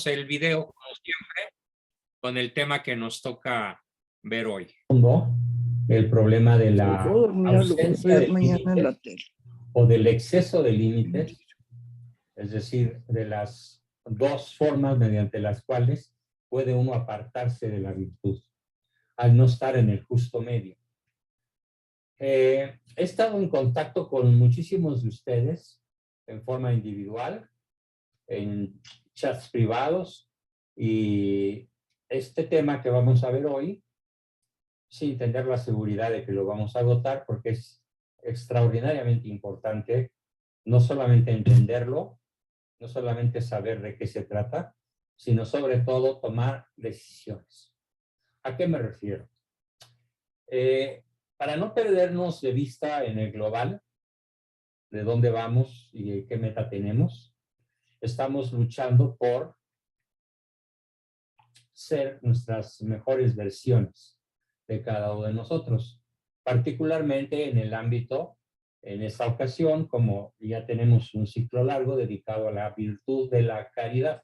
el video, como siempre, con el tema que nos toca ver hoy. El problema de la ausencia de límites o del exceso de límites, es decir, de las dos formas mediante las cuales puede uno apartarse de la virtud, al no estar en el justo medio. He estado en contacto con muchísimos de ustedes en forma individual, en chats privados, y este tema que vamos a ver hoy, sin tener la seguridad de que lo vamos a agotar, porque es extraordinariamente importante no solamente entenderlo, no solamente saber de qué se trata, sino sobre todo tomar decisiones. ¿A qué me refiero? Para no perdernos de vista en el global, de dónde vamos y qué meta tenemos, estamos luchando por ser nuestras mejores versiones de cada uno de nosotros, particularmente en el ámbito, en esta ocasión, como ya tenemos un ciclo largo dedicado a la virtud de la caridad.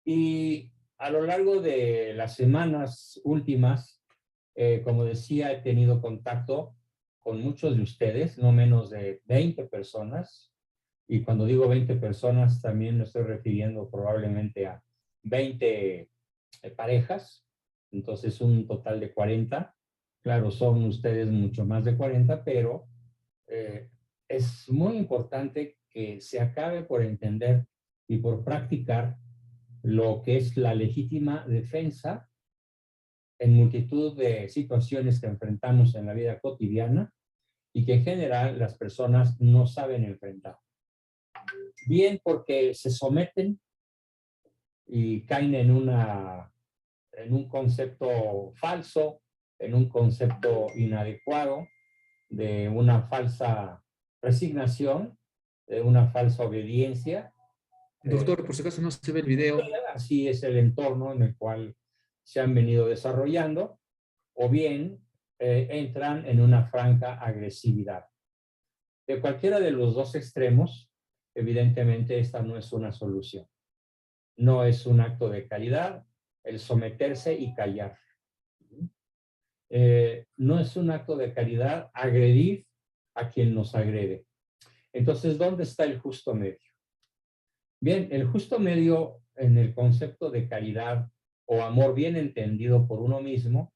Y a lo largo de las semanas últimas, como decía, he tenido contacto con muchos de ustedes, no menos de 20 personas, y cuando digo 20 personas también me estoy refiriendo probablemente a 20 parejas, entonces un total de 40. Claro, son ustedes mucho más de 40, pero es muy importante que se acabe por entender y por practicar lo que es la legítima defensa en multitud de situaciones que enfrentamos en la vida cotidiana y que en general las personas no saben enfrentar. Bien porque se someten y caen en un concepto falso, en un concepto inadecuado, de una falsa resignación, de una falsa obediencia. Doctor, por si acaso no se ve el video. Así es el entorno en el cual se han venido desarrollando, o bien entran en una franca agresividad. De cualquiera de los dos extremos, evidentemente esta no es una solución. No es un acto de caridad el someterse y callar. No es un acto de caridad agredir a quien nos agrede. Entonces, ¿dónde está el justo medio? Bien, el justo medio en el concepto de caridad o amor bien entendido por uno mismo,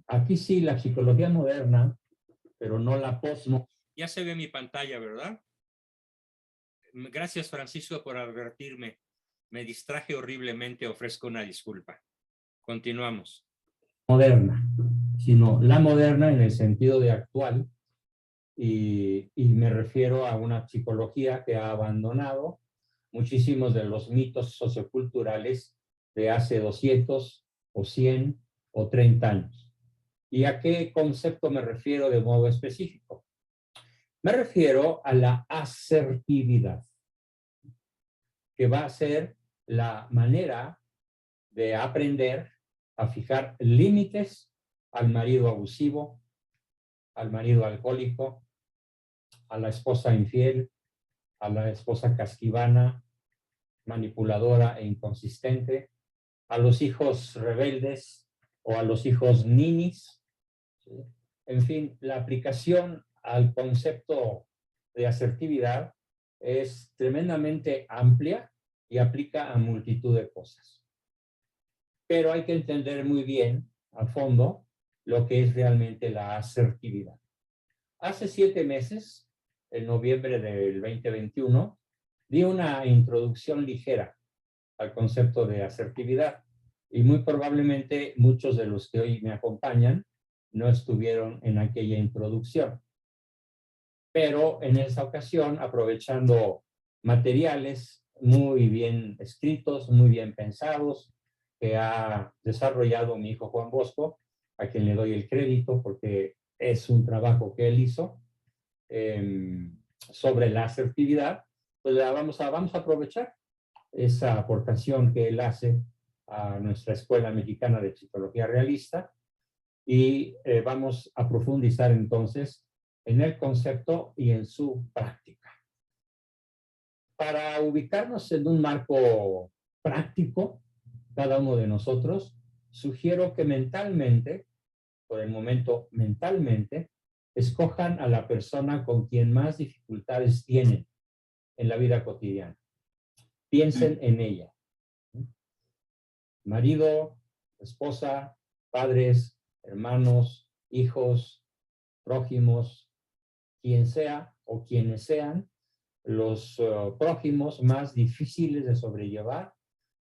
aquí sí la psicología moderna, pero no la postmoderna. Ya se ve mi pantalla, ¿verdad? Gracias, Francisco, por advertirme. Me distraje horriblemente, ofrezco una disculpa. Continuamos. Moderna, sino la moderna en el sentido de actual, y me refiero a una psicología que ha abandonado muchísimos de los mitos socioculturales de hace 200 o 100 o 30 años. ¿Y a qué concepto me refiero de modo específico? Me refiero a la asertividad, que va a ser la manera de aprender a fijar límites al marido abusivo, al marido alcohólico, a la esposa infiel, a la esposa casquivana, manipuladora e inconsistente, a los hijos rebeldes o a los hijos ninis. ¿Sí? En fin, la aplicación al concepto de asertividad es tremendamente amplia y aplica a multitud de cosas. Pero hay que entender muy bien, a fondo, lo que es realmente la asertividad. Hace 7 meses, en noviembre del 2021, di una introducción ligera al concepto de asertividad y muy probablemente muchos de los que hoy me acompañan no estuvieron en aquella introducción. Pero en esa ocasión, aprovechando materiales muy bien escritos, muy bien pensados, que ha desarrollado mi hijo Juan Bosco, a quien le doy el crédito porque es un trabajo que él hizo sobre la asertividad, pues vamos a aprovechar esa aportación que él hace a nuestra Escuela Mexicana de Psicología Realista y vamos a profundizar entonces en el concepto y en su práctica. Para ubicarnos en un marco práctico, cada uno de nosotros, sugiero que mentalmente, por el momento mentalmente, escojan a la persona con quien más dificultades tienen en la vida cotidiana. Piensen en ella. Marido, esposa, padres, hermanos, hijos, prójimos, quien sea o quienes sean los prójimos más difíciles de sobrellevar,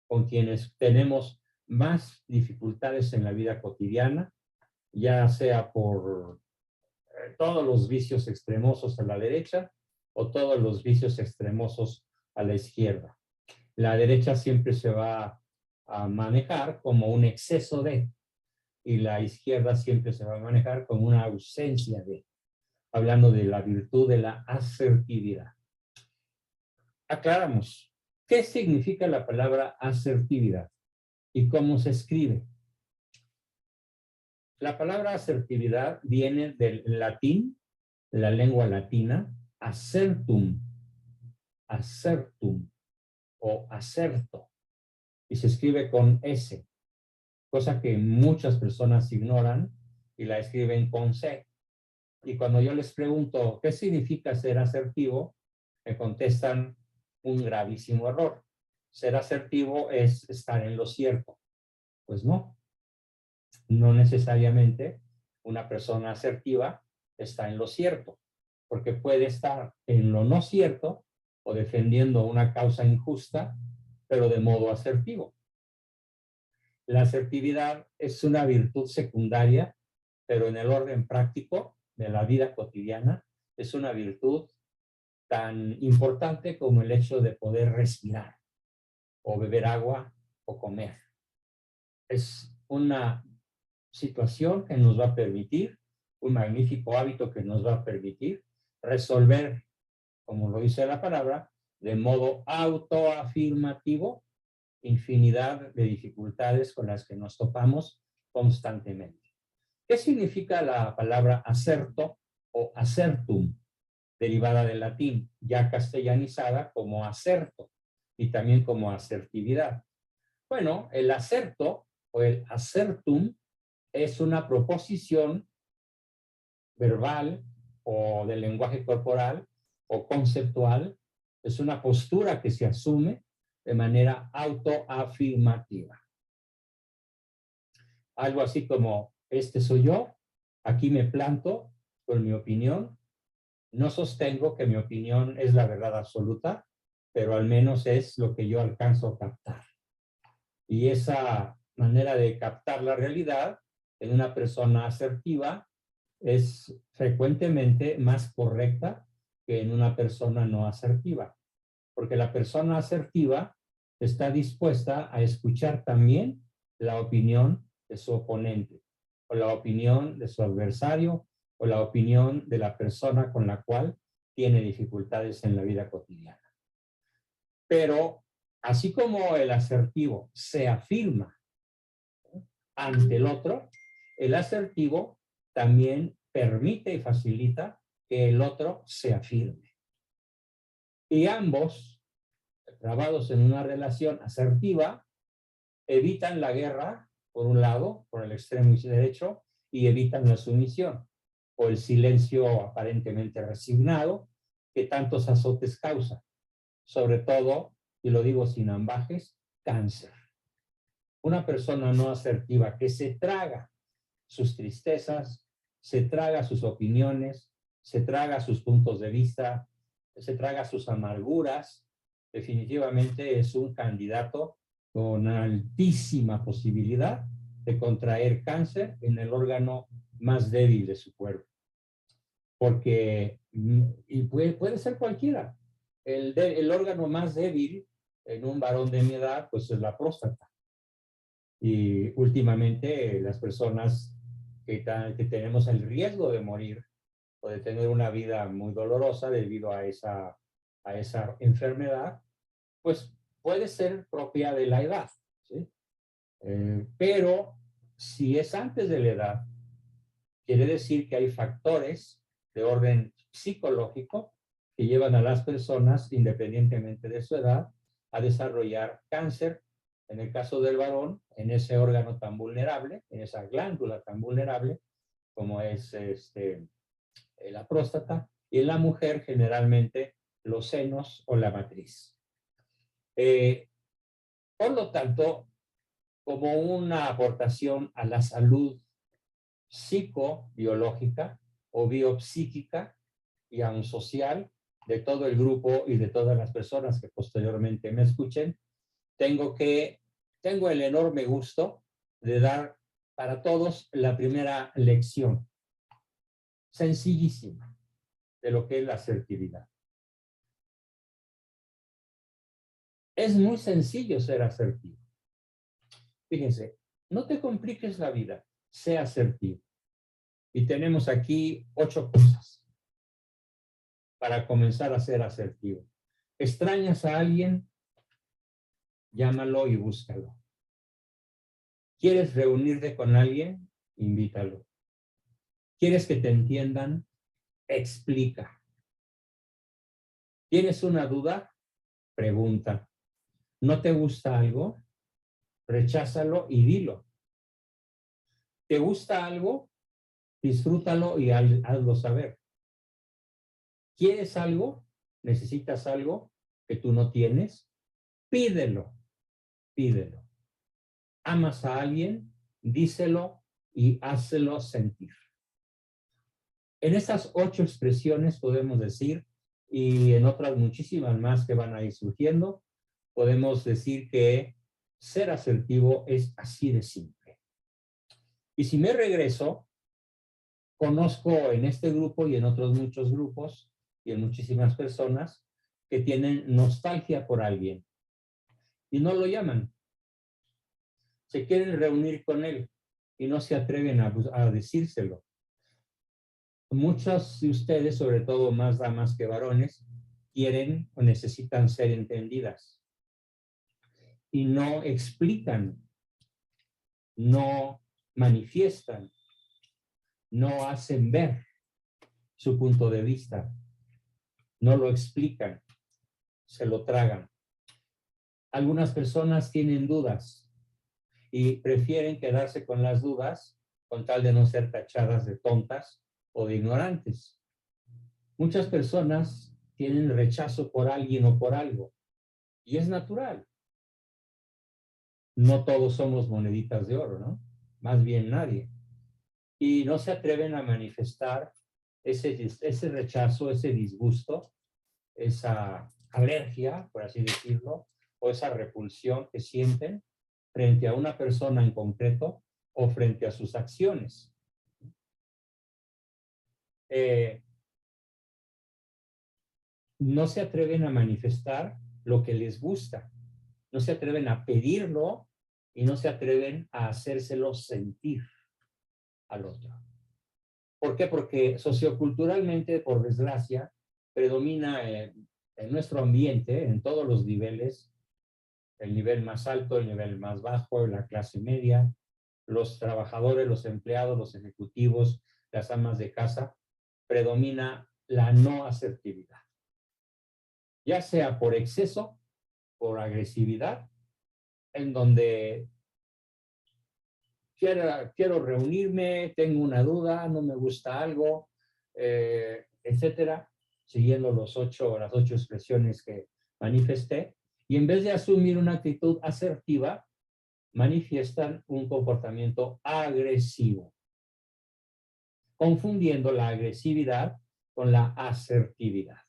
con quienes tenemos más dificultades en la vida cotidiana, ya sea por todos los vicios extremosos a la derecha o todos los vicios extremosos a la izquierda. La derecha siempre se va a manejar como un exceso de, y la izquierda siempre se va a manejar como una ausencia de, hablando de la virtud de la asertividad. Aclaramos, ¿qué significa la palabra asertividad y cómo se escribe? La palabra asertividad viene del latín, de la lengua latina, acertum, acertum o acerto, y se escribe con S, cosa que muchas personas ignoran y la escriben con C. Y cuando yo les pregunto, ¿qué significa ser asertivo?, me contestan un gravísimo error. Ser asertivo es estar en lo cierto. Pues no. No necesariamente una persona asertiva está en lo cierto, porque puede estar en lo no cierto o defendiendo una causa injusta, pero de modo asertivo. La asertividad es una virtud secundaria, pero en el orden práctico de la vida cotidiana es una virtud tan importante como el hecho de poder respirar o beber agua o comer. Es una situación que nos va a permitir, un magnífico hábito que nos va a permitir resolver, como lo dice la palabra, de modo autoafirmativo, infinidad de dificultades con las que nos topamos constantemente. ¿Qué significa la palabra acerto o acertum, derivada del latín, ya castellanizada como acerto y también como asertividad? Bueno, el acerto o el acertum es una proposición verbal o de lenguaje corporal o conceptual, es una postura que se asume de manera autoafirmativa. Algo así como, este soy yo, aquí me planto con mi opinión, no sostengo que mi opinión es la verdad absoluta, pero al menos es lo que yo alcanzo a captar. Y esa manera de captar la realidad en una persona asertiva es frecuentemente más correcta que en una persona no asertiva, porque la persona asertiva está dispuesta a escuchar también la opinión de su oponente, o la opinión de su adversario, o la opinión de la persona con la cual tiene dificultades en la vida cotidiana. Pero así como el asertivo se afirma ante el otro, el asertivo también permite y facilita que el otro se afirme. Y ambos, trabados en una relación asertiva, evitan la guerra, por un lado, por el extremo derecho, y evitan la sumisión, o el silencio aparentemente resignado que tantos azotes causa. Sobre todo, y lo digo sin ambajes, cáncer. Una persona no asertiva que se traga sus tristezas, se traga sus opiniones, se traga sus puntos de vista, se traga sus amarguras, definitivamente es un candidato con altísima posibilidad de contraer cáncer en el órgano más débil de su cuerpo. Porque, y puede ser cualquiera, el órgano más débil en un varón de mi edad, pues es la próstata. Y últimamente las personas que tenemos el riesgo de morir o de tener una vida muy dolorosa debido a esa enfermedad, pues puede ser propia de la edad, ¿sí? Pero si es antes de la edad, quiere decir que hay factores de orden psicológico que llevan a las personas, independientemente de su edad, a desarrollar cáncer, en el caso del varón, en ese órgano tan vulnerable, en esa glándula tan vulnerable, como es la próstata, y en la mujer generalmente los senos o la matriz. Por lo tanto, como una aportación a la salud psicobiológica o biopsíquica y aún social de todo el grupo y de todas las personas que posteriormente me escuchen, tengo el enorme gusto de dar para todos la primera lección, sencillísima, de lo que es la asertividad. Es muy sencillo ser asertivo. Fíjense, no te compliques la vida, sé asertivo. Y tenemos aquí 8 cosas para comenzar a ser asertivo. ¿Extrañas a alguien? Llámalo y búscalo. ¿Quieres reunirte con alguien? Invítalo. ¿Quieres que te entiendan? Explica. ¿Tienes una duda? Pregunta. ¿No te gusta algo? Recházalo y dilo. ¿Te gusta algo? Disfrútalo y hazlo saber. ¿Quieres algo? ¿Necesitas algo que tú no tienes? Pídelo. Pídelo. ¿Amas a alguien? Díselo y hácelo sentir. En estas 8 expresiones podemos decir, y en otras muchísimas más que van a ir surgiendo, podemos decir que ser asertivo es así de simple. Y si me regreso, conozco en este grupo y en otros muchos grupos y en muchísimas personas que tienen nostalgia por alguien y no lo llaman. Se quieren reunir con él y no se atreven a decírselo. Muchos de ustedes, sobre todo más damas que varones, quieren o necesitan ser entendidas y no explican, no manifiestan, no hacen ver su punto de vista, no lo explican, se lo tragan. Algunas personas tienen dudas y prefieren quedarse con las dudas con tal de no ser tachadas de tontas o de ignorantes. Muchas personas tienen rechazo por alguien o por algo y es natural. No todos somos moneditas de oro, ¿no? Más bien nadie. Y no se atreven a manifestar ese rechazo, ese disgusto, esa alergia, por así decirlo, o esa repulsión que sienten frente a una persona en concreto o frente a sus acciones. No se atreven a manifestar lo que les gusta, no se atreven a pedirlo y no se atreven a hacérselo sentir al otro. ¿Por qué? Porque socioculturalmente, por desgracia, predomina en nuestro ambiente, en todos los niveles, el nivel más alto, el nivel más bajo, la clase media, los trabajadores, los empleados, los ejecutivos, las amas de casa, predomina la no asertividad. Ya sea por exceso, por agresividad, en donde quiero reunirme, tengo una duda, no me gusta algo, etcétera, siguiendo las 8 expresiones que manifesté, y en vez de asumir una actitud asertiva, manifiestan un comportamiento agresivo, confundiendo la agresividad con la asertividad.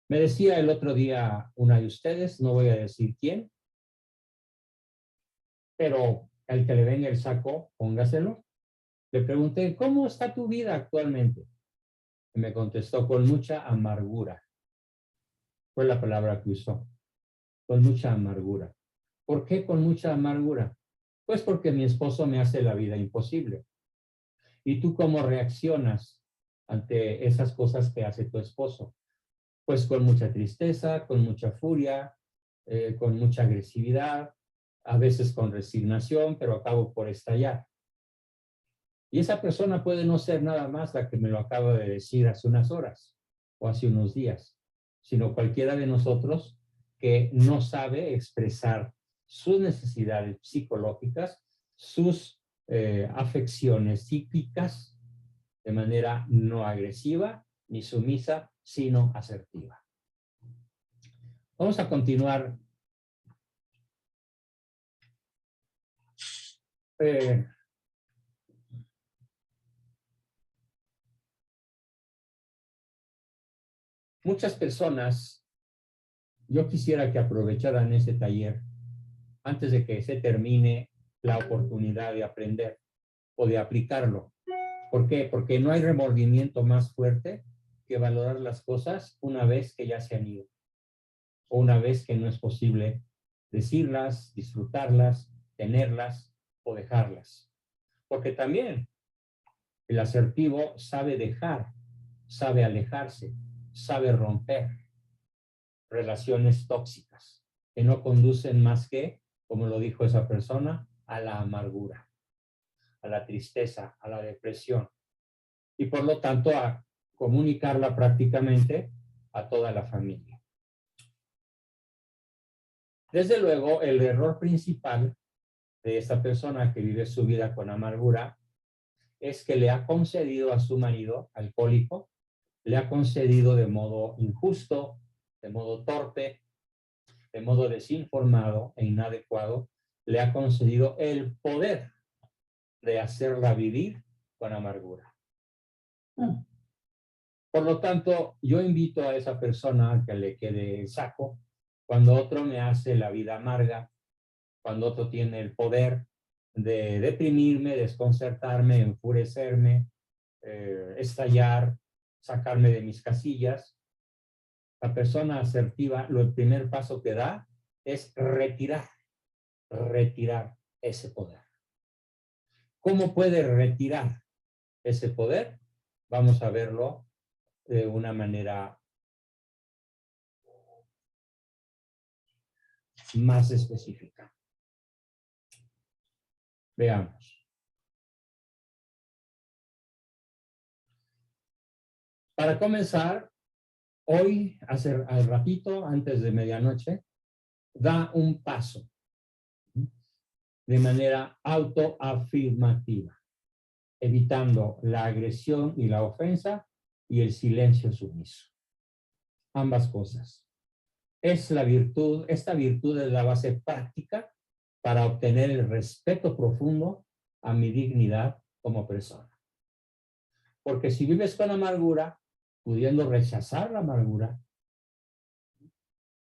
Me decía el otro día una de ustedes, no voy a decir quién, pero el que le venga el saco, póngaselo. Le pregunté, ¿cómo está tu vida actualmente? Y me contestó, con mucha amargura. Fue la palabra que usó, con mucha amargura. ¿Por qué con mucha amargura? Pues porque mi esposo me hace la vida imposible. ¿Y tú cómo reaccionas ante esas cosas que hace tu esposo? Pues con mucha tristeza, con mucha furia, con mucha agresividad, a veces con resignación, pero acabo por estallar. Y esa persona puede no ser nada más la que me lo acaba de decir hace unas horas o hace unos días, sino cualquiera de nosotros que no sabe expresar sus necesidades psicológicas, sus afecciones psíquicas de manera no agresiva ni sumisa, sino asertiva. Vamos a continuar. Muchas personas, yo quisiera que aprovecharan este taller antes de que se termine la oportunidad de aprender o de aplicarlo. ¿Por qué? Porque no hay remordimiento más fuerte que valorar las cosas una vez que ya se han ido o una vez que no es posible decirlas, disfrutarlas, tenerlas o dejarlas. Porque también el asertivo sabe dejar, sabe alejarse, sabe romper relaciones tóxicas que no conducen más que, como lo dijo esa persona, a la amargura, a la tristeza, a la depresión y por lo tanto a comunicarla prácticamente a toda la familia. Desde luego, el error principal de esta persona que vive su vida con amargura es que le ha concedido a su marido alcohólico, le ha concedido de modo injusto, de modo torpe, de modo desinformado e inadecuado, le ha concedido el poder de hacerla vivir con amargura. Por lo tanto, yo invito a esa persona a que le quede el saco cuando otro me hace la vida amarga, cuando otro tiene el poder de deprimirme, desconcertarme, enfurecerme, estallar, sacarme de mis casillas. La persona asertiva, el primer paso que da es retirar ese poder. ¿Cómo puede retirar ese poder? Vamos a verlo de una manera más específica. Veamos. Para comenzar, hoy, al ratito, antes de medianoche, da un paso de manera autoafirmativa, evitando la agresión y la ofensa y el silencio sumiso. Ambas cosas. Esta virtud es la base práctica para obtener el respeto profundo a mi dignidad como persona. Porque si vives con amargura, pudiendo rechazar la amargura,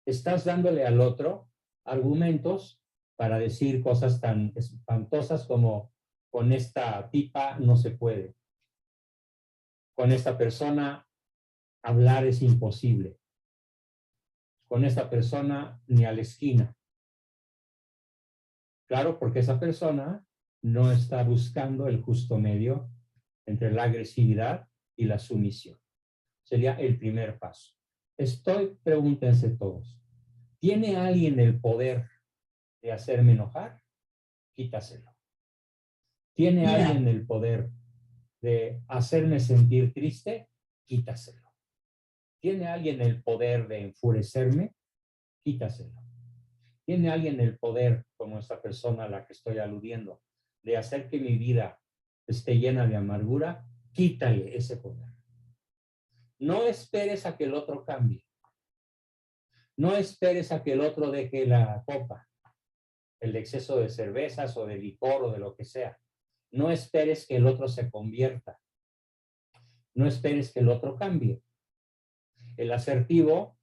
estás dándole al otro argumentos para decir cosas tan espantosas como con esta tipa no se puede. Con esta persona hablar es imposible. Con esta persona ni a la esquina. Claro, porque esa persona no está buscando el justo medio entre la agresividad y la sumisión. Sería el primer paso. Pregúntense todos, ¿tiene alguien el poder de hacerme enojar? Quítaselo. ¿Tiene alguien el poder de hacerme sentir triste? Quítaselo. ¿Tiene alguien el poder de enfurecerme? Quítaselo. ¿Tiene alguien el poder, como esta persona a la que estoy aludiendo, de hacer que mi vida esté llena de amargura? Quítale ese poder. No esperes a que el otro cambie. No esperes a que el otro deje la copa, el exceso de cervezas o de licor o de lo que sea. No esperes que el otro se convierta. No esperes que el otro cambie. El asertivo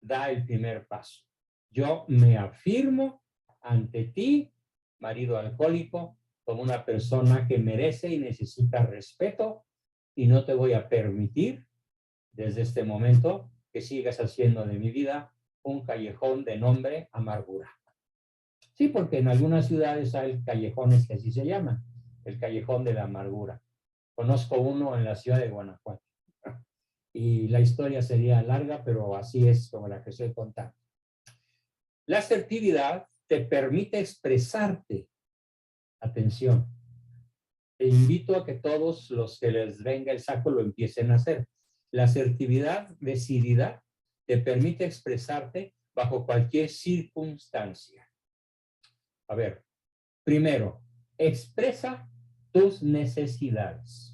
da el primer paso. Yo me afirmo ante ti, marido alcohólico, como una persona que merece y necesita respeto y no te voy a permitir desde este momento que sigas haciendo de mi vida un callejón de nombre amargura. Sí, porque en algunas ciudades hay callejones que así se llaman, el callejón de la amargura. Conozco uno en la ciudad de Guanajuato. Y la historia sería larga, pero así es como la que estoy contando. La asertividad te permite expresarte, atención, invito a que todos los que les venga el saco lo empiecen a hacer. La asertividad decidida te permite expresarte bajo cualquier circunstancia. A ver, primero, expresa tus necesidades.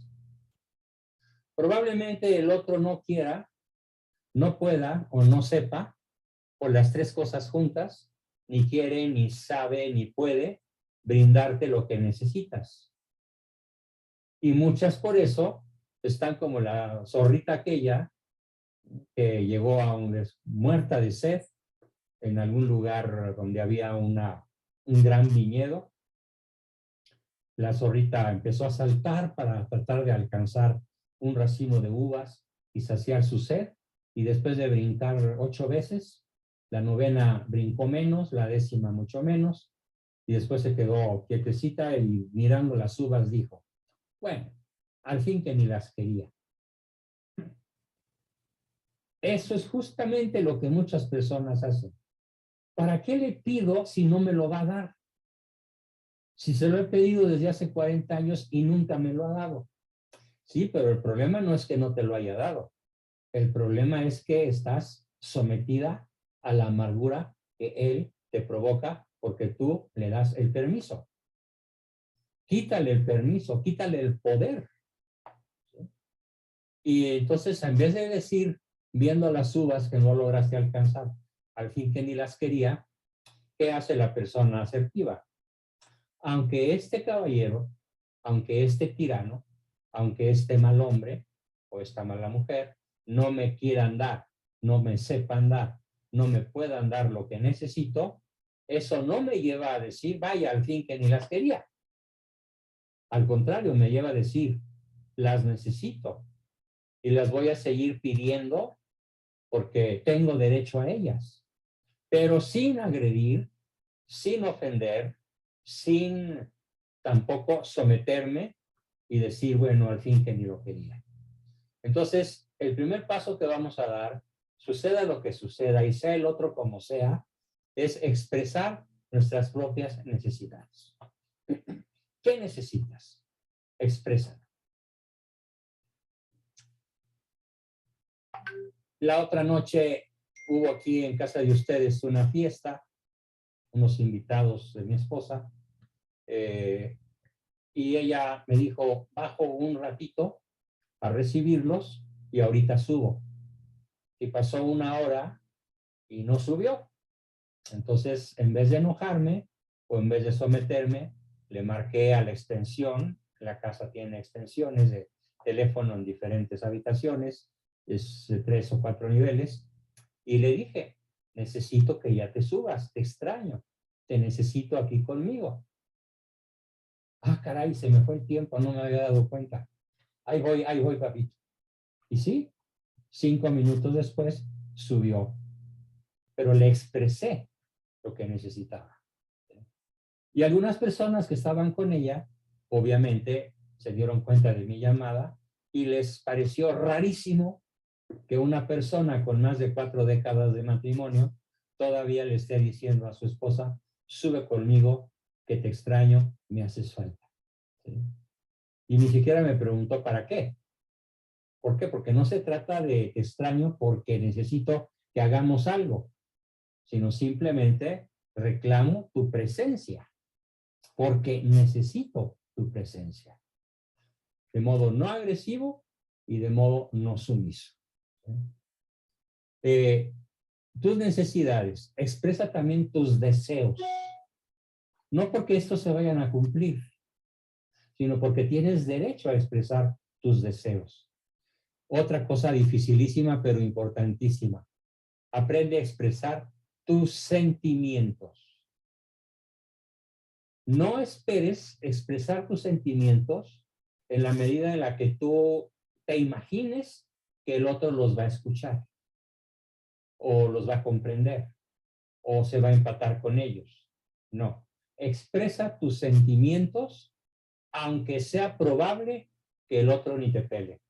Probablemente el otro no quiera, no pueda o no sepa, o las tres cosas juntas, ni quiere, ni sabe, ni puede brindarte lo que necesitas. Y muchas por eso están como la zorrita aquella que llegó a muerta de sed en algún lugar donde había un gran viñedo. La zorrita empezó a saltar para tratar de alcanzar un racimo de uvas y saciar su sed, y después de brincar 8 veces, la 9ª brincó menos, la 10ª mucho menos, y después se quedó quietecita y mirando las uvas dijo, bueno, al fin que ni las quería. Eso es justamente lo que muchas personas hacen. ¿Para qué le pido si no me lo va a dar? Si se lo he pedido desde hace 40 años y nunca me lo ha dado. Sí, pero el problema no es que no te lo haya dado. El problema es que estás sometida a la amargura que él te provoca porque tú le das el permiso. Quítale el permiso, quítale el poder. Y entonces, en vez de decir, viendo las uvas que no lograste alcanzar, al fin que ni las quería, ¿qué hace la persona asertiva? Aunque este caballero, aunque este tirano, aunque este mal hombre o esta mala mujer no me quieran dar, no me sepan dar, no me puedan dar lo que necesito, eso no me lleva a decir, vaya, al fin que ni las quería. Al contrario, me lleva a decir, las necesito y las voy a seguir pidiendo porque tengo derecho a ellas, pero sin agredir, sin ofender, sin tampoco someterme y decir, bueno, al fin que ni lo quería. Entonces, el primer paso que vamos a dar, suceda lo que suceda y sea el otro como sea, es expresar nuestras propias necesidades. ¿Qué necesitas? Exprésalo. La otra noche hubo aquí en casa de ustedes una fiesta, unos invitados de mi esposa, y ella me dijo, bajo un ratito a recibirlos y ahorita subo. Y pasó 1 hora y no subió. Entonces, en vez de enojarme o en vez de someterme, le marqué a la extensión. La casa tiene extensiones de teléfono en diferentes habitaciones, es de 3 o 4 niveles, y le dije, necesito que ya te subas, te extraño, te necesito aquí conmigo. Ah, caray, se me fue el tiempo, no me había dado cuenta. Ahí voy, papito. Y sí, 5 minutos después subió, pero le expresé lo que necesitaba. Y algunas personas que estaban con ella, obviamente, se dieron cuenta de mi llamada y les pareció rarísimo que una persona con más de 4 décadas de matrimonio todavía le esté diciendo a su esposa, sube conmigo, que te extraño, me haces falta. ¿Sí? Y ni siquiera me preguntó para qué. ¿Por qué? Porque no se trata de extraño porque necesito que hagamos algo, sino simplemente reclamo tu presencia, porque necesito tu presencia. De modo no agresivo y de modo no sumiso. Tus necesidades, expresa también tus deseos. No porque estos se vayan a cumplir, sino porque tienes derecho a expresar tus deseos. Otra cosa dificilísima, pero importantísima. Aprende a expresar tus sentimientos. No esperes expresar tus sentimientos en la medida en la que tú te imagines que el otro los va a escuchar, o los va a comprender, o se va a empatar con ellos. No. Expresa tus sentimientos, aunque sea probable que el otro ni te pele,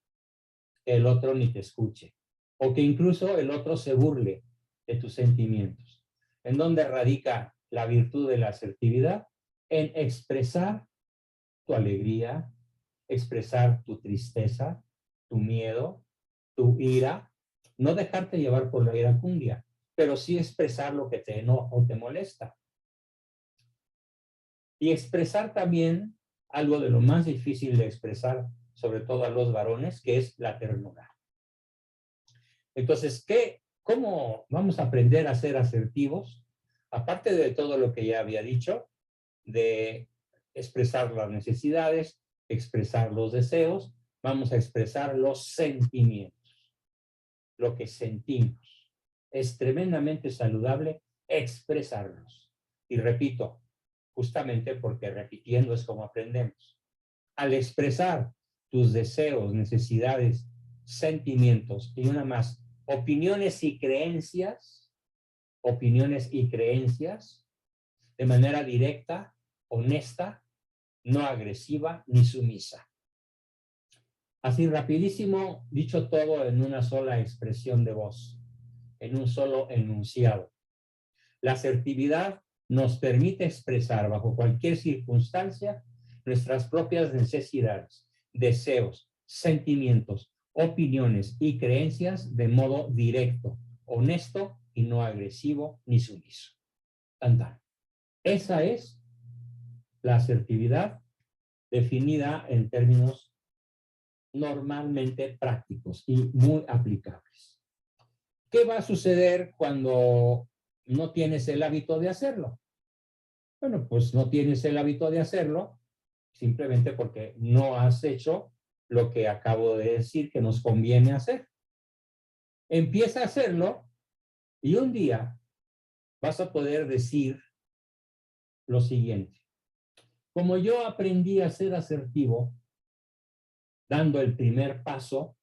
que el otro ni te escuche, o que incluso el otro se burle de tus sentimientos. ¿En dónde radica la virtud de la asertividad? En expresar tu alegría, expresar tu tristeza, tu miedo, tu ira, no dejarte llevar por la iracundia, pero sí expresar lo que te enoja o te molesta. Y expresar también algo de lo más difícil de expresar, sobre todo a los varones, que es la ternura. Entonces, ¿cómo vamos a aprender a ser asertivos? Aparte de todo lo que ya había dicho, de expresar las necesidades, expresar los deseos, vamos a expresar los sentimientos, lo que sentimos. Es tremendamente saludable expresarlos. Y repito, justamente porque repitiendo es como aprendemos. Al expresar tus deseos, necesidades, sentimientos y una más, opiniones y creencias, de manera directa, honesta, no agresiva ni sumisa. Así rapidísimo, dicho todo en una sola expresión de voz, en un solo enunciado. La asertividad nos permite expresar bajo cualquier circunstancia nuestras propias necesidades, deseos, sentimientos, opiniones y creencias de modo directo, honesto y no agresivo ni sumiso. Tanta. Esa es la asertividad definida en términos normalmente prácticos y muy aplicables. ¿Qué va a suceder cuando no tienes el hábito de hacerlo? Bueno, pues no tienes el hábito de hacerlo simplemente porque no has hecho lo que acabo de decir que nos conviene hacer. Empieza a hacerlo y un día vas a poder decir lo siguiente. Como yo aprendí a ser asertivo, dando el primer paso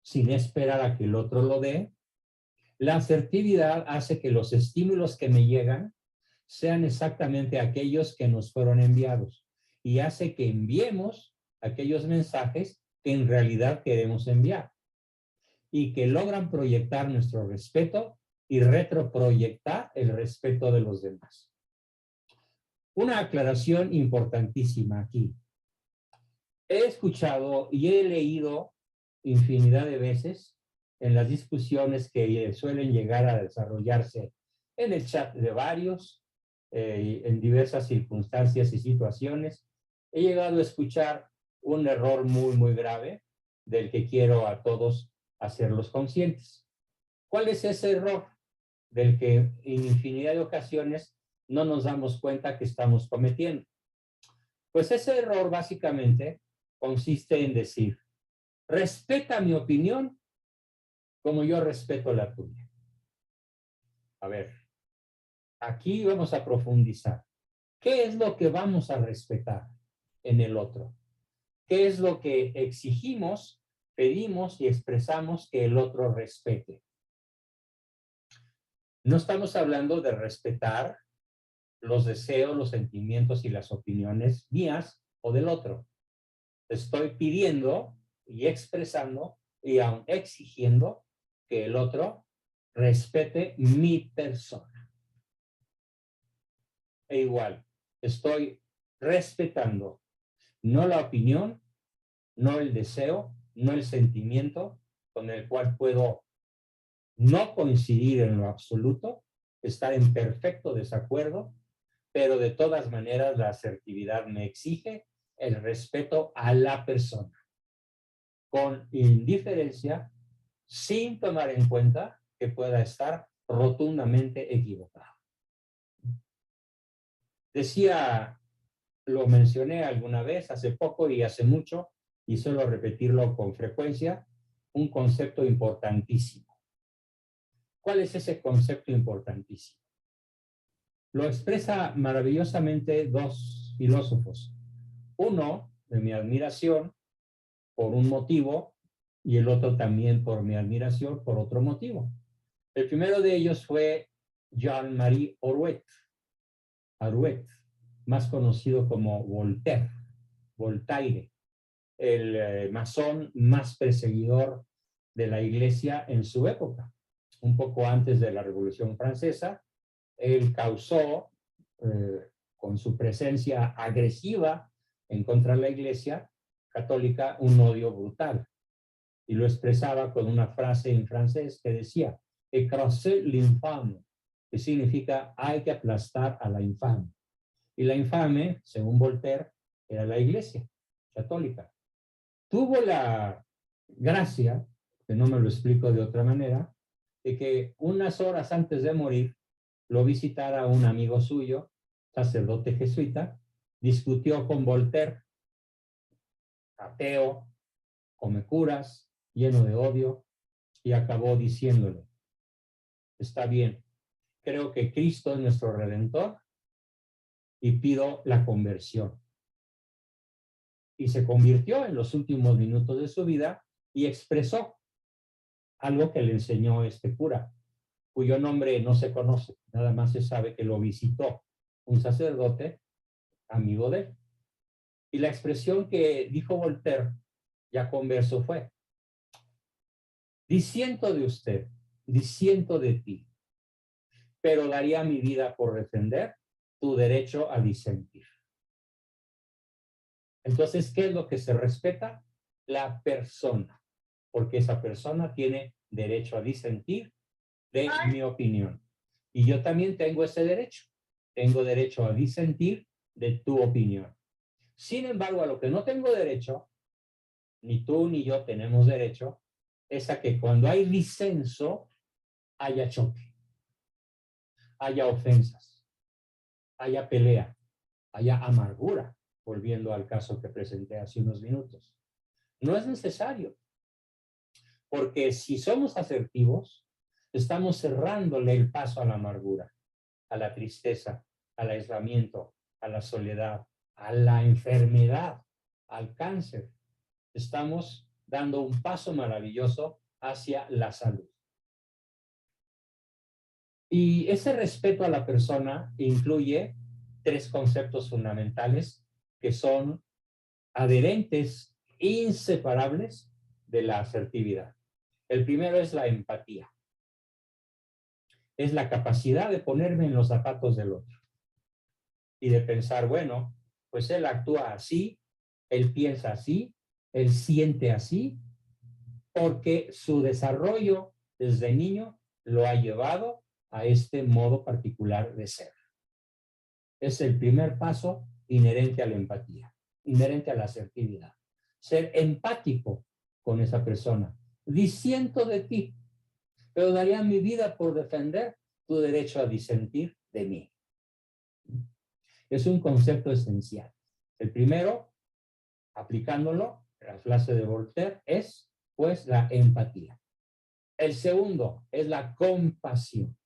sin esperar a que el otro lo dé, la asertividad hace que los estímulos que me llegan sean exactamente aquellos que nos fueron enviados y hace que enviemos aquellos mensajes que en realidad queremos enviar y que logran proyectar nuestro respeto y retroproyectar el respeto de los demás. Una aclaración importantísima aquí. He escuchado y he leído infinidad de veces en las discusiones que suelen llegar a desarrollarse en el chat de varios, en diversas circunstancias y situaciones, he llegado a escuchar un error muy, muy grave del que quiero a todos hacerlos conscientes. ¿Cuál es ese error del que en infinidad de ocasiones no nos damos cuenta que estamos cometiendo? Pues ese error básicamente consiste en decir, respeta mi opinión como yo respeto la tuya. A ver, aquí vamos a profundizar. ¿Qué es lo que vamos a respetar en el otro? ¿Qué es lo que exigimos, pedimos y expresamos que el otro respete? No estamos hablando de respetar los deseos, los sentimientos y las opiniones mías o del otro. Estoy pidiendo y expresando y aún exigiendo que el otro respete mi persona. E igual, estoy respetando no la opinión, no el deseo, no el sentimiento con el cual puedo no coincidir en lo absoluto, estar en perfecto desacuerdo, pero de todas maneras la asertividad me exige el respeto a la persona, con indiferencia, sin tomar en cuenta que pueda estar rotundamente equivocado. Decía, lo mencioné alguna vez, hace poco y hace mucho, y suelo repetirlo con frecuencia, un concepto importantísimo. ¿Cuál es ese concepto importantísimo? Lo expresa maravillosamente dos filósofos. Uno, de mi admiración, por un motivo, y el otro también por mi admiración, por otro motivo. El primero de ellos fue Jean-Marie Arouet, más conocido como Voltaire, el masón más perseguidor de la Iglesia en su época. Un poco antes de la Revolución Francesa, él causó, con su presencia agresiva en contra de la Iglesia, católica un odio brutal. Y lo expresaba con una frase en francés que decía, écraser l'infâme, que significa hay que aplastar a la infame. Y la infame, según Voltaire, era la Iglesia católica. Tuvo la gracia, que no me lo explico de otra manera, de que unas horas antes de morir lo visitara un amigo suyo, sacerdote jesuita, discutió con Voltaire, ateo, come curas, lleno de odio, y acabó diciéndole, está bien, creo que Cristo es nuestro Redentor y pido la conversión. Y se convirtió en los últimos minutos de su vida y expresó algo que le enseñó este cura, cuyo nombre no se conoce, nada más se sabe que lo visitó un sacerdote amigo de él. Y la expresión que dijo Voltaire, ya converso, fue, disiento de usted, disiento de ti, pero daría mi vida por defender tu derecho a disentir. Entonces, ¿qué es lo que se respeta? La persona, porque esa persona tiene derecho a disentir de mi opinión. Y yo también tengo ese derecho. Tengo derecho a disentir de tu opinión. Sin embargo, a lo que no tengo derecho, ni tú ni yo tenemos derecho, es a que cuando hay disenso, haya choque, haya ofensas, haya pelea, haya amargura, volviendo al caso que presenté hace unos minutos. No es necesario, porque si somos asertivos, estamos cerrándole el paso a la amargura, a la tristeza, al aislamiento, a la soledad, a la enfermedad, al cáncer. Estamos dando un paso maravilloso hacia la salud. Y ese respeto a la persona incluye 3 conceptos fundamentales que son adherentes, inseparables de la asertividad. El primero es la empatía. Es la capacidad de ponerme en los zapatos del otro y de pensar, bueno, pues él actúa así, él piensa así, él siente así, porque su desarrollo desde niño lo ha llevado a este modo particular de ser. Es el primer paso inherente a la empatía, inherente a la asertividad. Ser empático con esa persona. Disiento de ti, pero daría mi vida por defender tu derecho a disentir de mí. Es un concepto esencial. El primero, aplicándolo, la frase de Voltaire, es pues la empatía. El segundo es la compasión.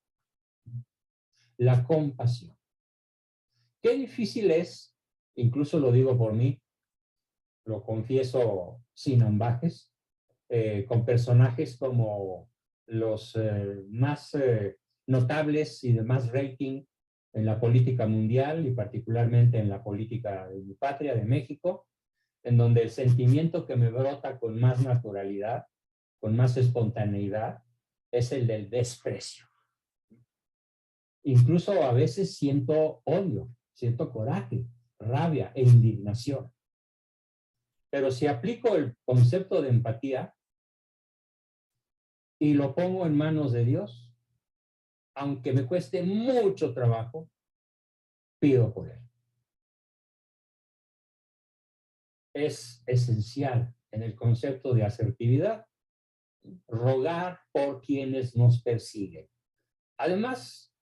La compasión. Qué difícil es, incluso lo digo por mí, lo confieso sin ambajes, con personajes como los más notables y de más rating en la política mundial y particularmente en la política de mi patria, de México, en donde el sentimiento que me brota con más naturalidad, con más espontaneidad, es el del desprecio. Incluso a veces siento odio, siento coraje, rabia e indignación. Pero si aplico el concepto de empatía y lo pongo en manos de Dios, aunque me cueste mucho trabajo, pido por él. Es esencial en el concepto de asertividad rogar por quienes nos persiguen. Además,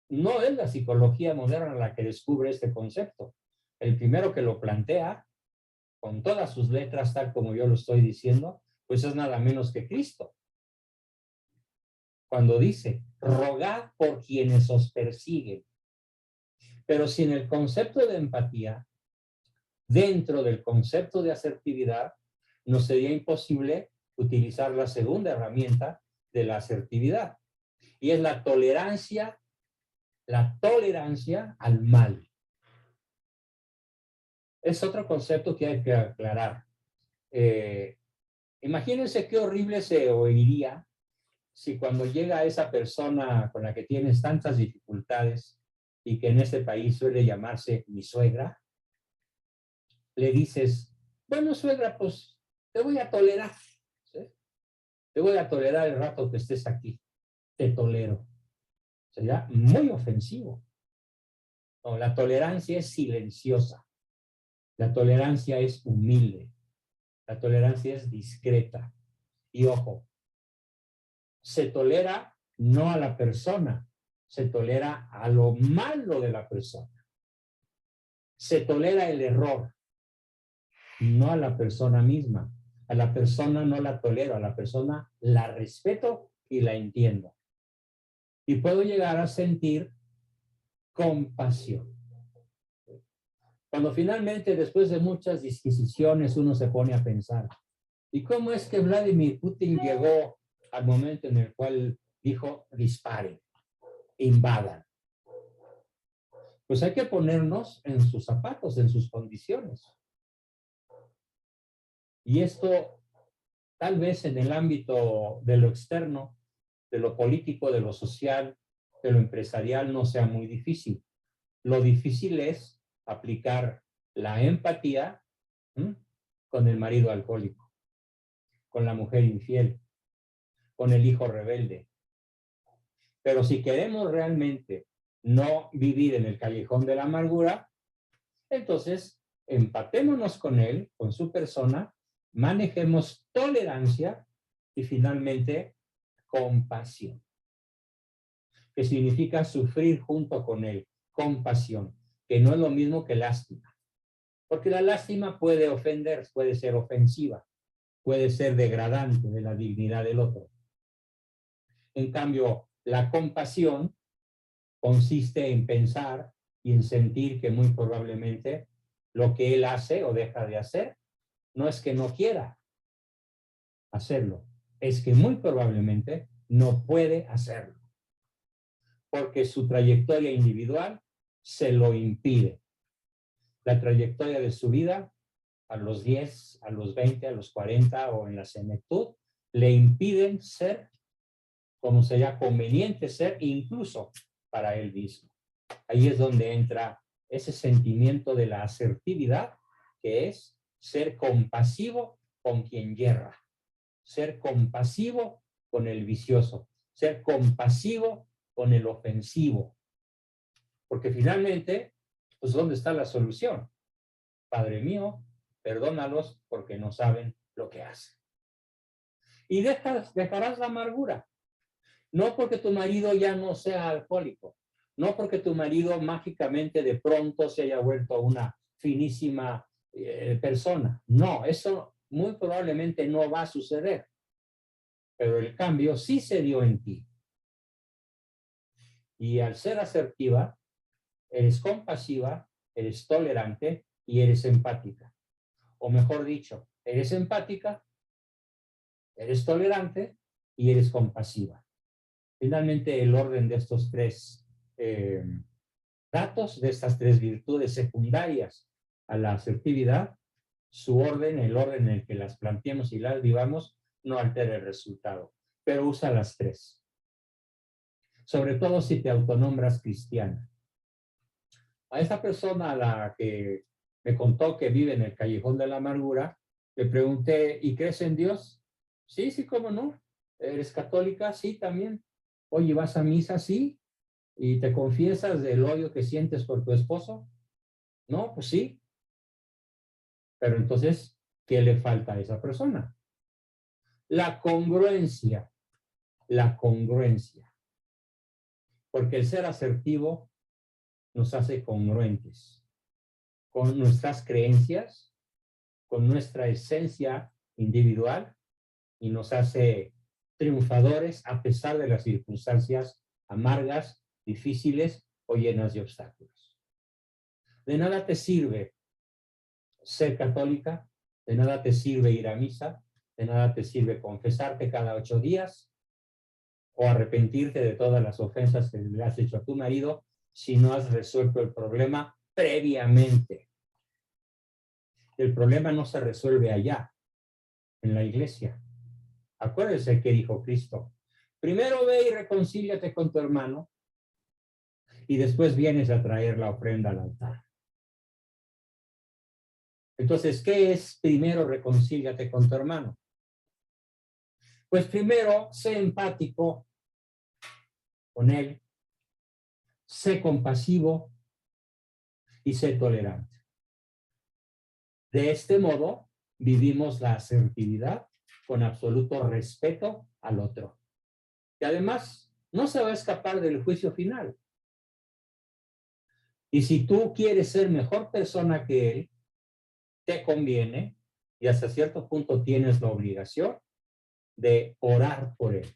no es la psicología moderna la que descubre este concepto. El primero que lo plantea, con todas sus letras, tal como yo lo estoy diciendo, pues es nada menos que Cristo. Cuando dice, rogad por quienes os persiguen. Pero sin el concepto de empatía, dentro del concepto de asertividad, nos sería imposible utilizar la segunda herramienta de la asertividad, y es la tolerancia al mal. Es otro concepto que hay que aclarar. Imagínense qué horrible se oiría si cuando llega esa persona con la que tienes tantas dificultades y que en este país suele llamarse mi suegra, le dices, Bueno, suegra, pues te voy a tolerar. ¿Sí? Te voy a tolerar el rato que estés aquí. Te tolero. Sería muy ofensivo. No, la tolerancia es silenciosa. La tolerancia es humilde. La tolerancia es discreta. Y ojo, se tolera no a la persona, se tolera a lo malo de la persona. Se tolera el error, no a la persona misma. A la persona no la tolero, a la persona la respeto y la entiendo. Y puedo llegar a sentir compasión. Cuando finalmente, después de muchas disquisiciones, uno se pone a pensar, ¿y cómo es que Vladimir Putin llegó al momento en el cual dijo, disparen, invadan? Pues hay que ponernos en sus zapatos, en sus condiciones. Y esto, tal vez en el ámbito de lo externo, de lo político, de lo social, de lo empresarial, no sea muy difícil. Lo difícil es aplicar la empatía con el marido alcohólico, con la mujer infiel, con el hijo rebelde. Pero si queremos realmente no vivir en el callejón de la amargura, entonces empatémonos con él, con su persona, manejemos tolerancia y finalmente compasión, que significa sufrir junto con él, compasión, que no es lo mismo que lástima. Porque la lástima puede ofender, puede ser ofensiva, puede ser degradante de la dignidad del otro. En cambio, la compasión consiste en pensar y en sentir que muy probablemente lo que él hace o deja de hacer no es que no quiera hacerlo, es que muy probablemente no puede hacerlo, porque su trayectoria individual se lo impide. La trayectoria de su vida a los 10, a los 20, a los 40 o en la senectud, le impiden ser como sería conveniente ser, incluso para él mismo. Ahí es donde entra ese sentimiento de la asertividad, que es ser compasivo con quien yerra, ser compasivo con el vicioso, ser compasivo con el ofensivo. Porque finalmente, pues ¿dónde está la solución? Padre mío, perdónalos porque no saben lo que hacen. Y dejarás la amargura. No porque tu marido ya no sea alcohólico, no porque tu marido mágicamente de pronto se haya vuelto una finísima persona. No, eso muy probablemente no va a suceder. Pero el cambio sí se dio en ti. Y al ser asertiva, eres compasiva, eres tolerante y eres empática. O mejor dicho, eres empática, eres tolerante y eres compasiva. Finalmente, el orden de estos tres datos, de estas tres virtudes secundarias a la asertividad, su orden, el orden en el que las planteemos y las vivamos, no altera el resultado, pero usa las tres. Sobre todo si te autonombras cristiana. A esta persona a la que me contó que vive en el callejón de la amargura, le pregunté, ¿y crees en Dios? Sí, sí, cómo no. ¿Eres católica? Sí, también. Oye, ¿vas a misa? Sí. ¿Y te confiesas del odio que sientes por tu esposo? No, pues sí. Pero entonces, ¿qué le falta a esa persona? La congruencia. La congruencia. Porque el ser asertivo nos hace congruentes con nuestras creencias, con nuestra esencia individual y nos hace triunfadores a pesar de las circunstancias amargas, difíciles o llenas de obstáculos. De nada te sirve ser católica, de nada te sirve ir a misa, de nada te sirve confesarte cada 8 días o arrepentirte de todas las ofensas que le has hecho a tu marido si no has resuelto el problema previamente. El problema no se resuelve allá, en la iglesia. Acuérdense que dijo Cristo. Primero ve y reconcíliate con tu hermano y después vienes a traer la ofrenda al altar. Entonces, ¿qué es primero reconcíliate con tu hermano? Pues primero, sé empático con él, sé compasivo y sé tolerante. De este modo, vivimos la asertividad con absoluto respeto al otro. Y además, no se va a escapar del juicio final. Y si tú quieres ser mejor persona que él, te conviene, y hasta cierto punto tienes la obligación de orar por él,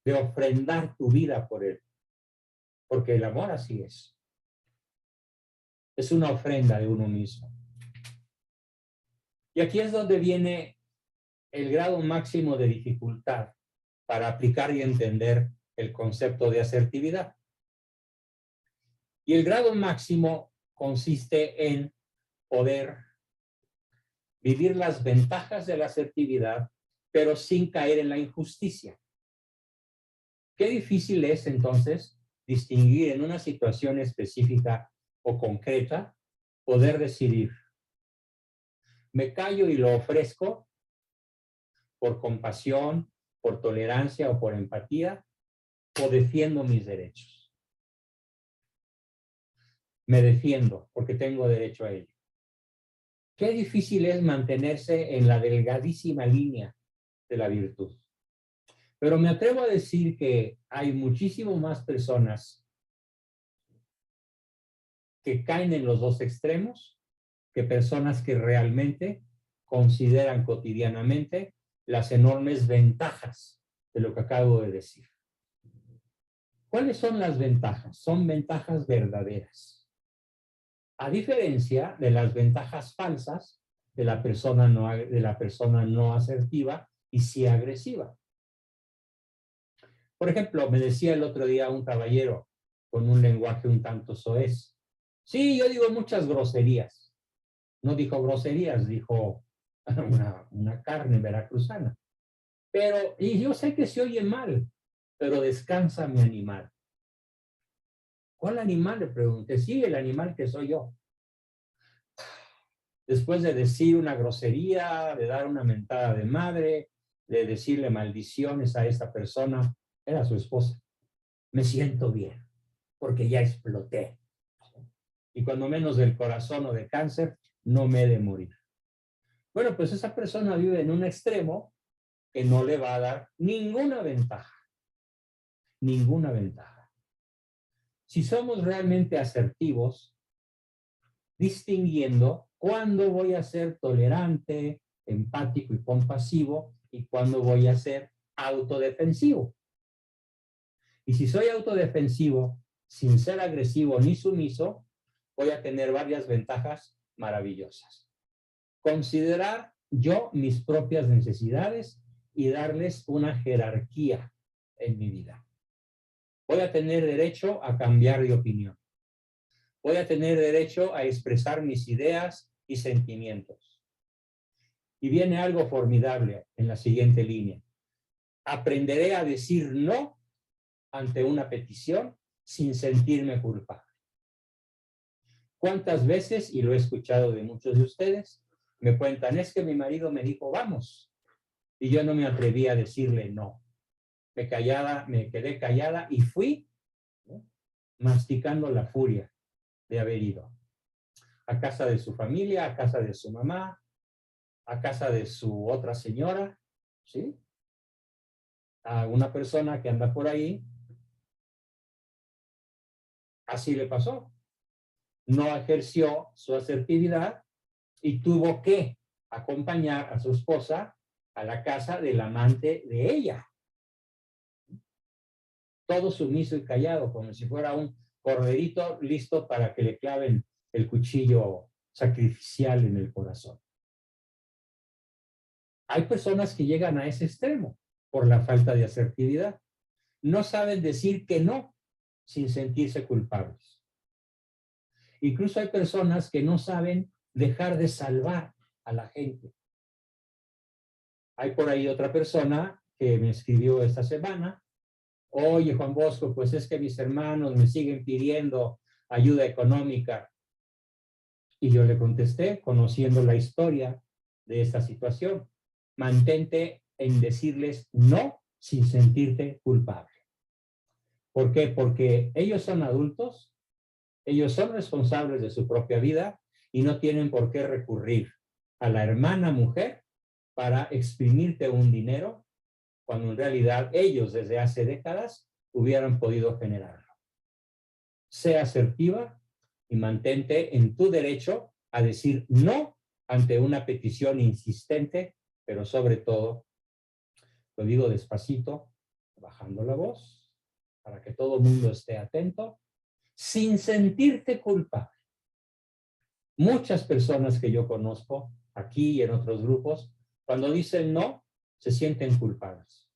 de ofrendar tu vida por él, porque el amor así es. Es una ofrenda de uno mismo. Y aquí es donde viene el grado máximo de dificultad para aplicar y entender el concepto de asertividad. Y el grado máximo consiste en poder vivir las ventajas de la asertividad, pero sin caer en la injusticia. Qué difícil es entonces distinguir en una situación específica o concreta, poder decidir, me callo y lo ofrezco por compasión, por tolerancia o por empatía, o defiendo mis derechos. Me defiendo porque tengo derecho a ello. Qué difícil es mantenerse en la delgadísima línea de la virtud. Pero me atrevo a decir que hay muchísimo más personas que caen en los dos extremos que personas que realmente consideran cotidianamente las enormes ventajas de lo que acabo de decir. ¿Cuáles son las ventajas? Son ventajas verdaderas. A diferencia de las ventajas falsas de la persona no asertiva y sí agresiva. Por ejemplo, me decía el otro día un caballero con un lenguaje un tanto soez. Sí, yo digo muchas groserías. No dijo groserías, dijo una carne veracruzana. Pero, y yo sé que se oye mal, pero descansa mi animal. ¿Cuál animal? Le pregunté. Sí, el animal que soy yo. Después de decir una grosería, de dar una mentada de madre, de decirle maldiciones a esta persona, era su esposa. Me siento bien, porque ya exploté. Y cuando menos del corazón o de cáncer, no me he de morir. Bueno, pues esa persona vive en un extremo que no le va a dar ninguna ventaja. Ninguna ventaja. Si somos realmente asertivos, distinguiendo cuándo voy a ser tolerante, empático y compasivo y cuándo voy a ser autodefensivo. Y si soy autodefensivo, sin ser agresivo ni sumiso, voy a tener varias ventajas maravillosas. Considerar yo mis propias necesidades y darles una jerarquía en mi vida. Voy a tener derecho a cambiar de opinión. Voy a tener derecho a expresar mis ideas y sentimientos. Y viene algo formidable en la siguiente línea. Aprenderé a decir no ante una petición sin sentirme culpable. ¿Cuántas veces, y lo he escuchado de muchos de ustedes, me cuentan, es que mi marido me dijo, vamos, y yo no me atreví a decirle no. Me quedé callada y fui, ¿no?, masticando la furia de haber ido a casa de su familia, a casa de su mamá, a casa de su otra señora, ¿sí? A una persona que anda por ahí, así le pasó. No ejerció su asertividad y tuvo que acompañar a su esposa a la casa del amante de ella. Todo sumiso y callado, como si fuera un corderito listo para que le claven el cuchillo sacrificial en el corazón. Hay personas que llegan a ese extremo por la falta de asertividad. No saben decir que no sin sentirse culpables. Incluso hay personas que no saben dejar de salvar a la gente. Hay por ahí otra persona que me escribió esta semana. Oye, Juan Bosco, pues es que mis hermanos me siguen pidiendo ayuda económica Y yo le contesté, conociendo la historia de esta situación, mantente en decirles no sin sentirte culpable. ¿Por qué? Porque ellos son adultos, ellos son responsables de su propia vida y no tienen por qué recurrir a la hermana mujer para exprimirte un dinero cuando en realidad ellos desde hace décadas hubieran podido generarlo. Sé asertiva y mantente en tu derecho a decir no ante una petición insistente, pero sobre todo, lo digo despacito, bajando la voz, para que todo el mundo esté atento, sin sentirte culpable. Muchas personas que yo conozco, aquí y en otros grupos, cuando dicen no, se sienten culpables.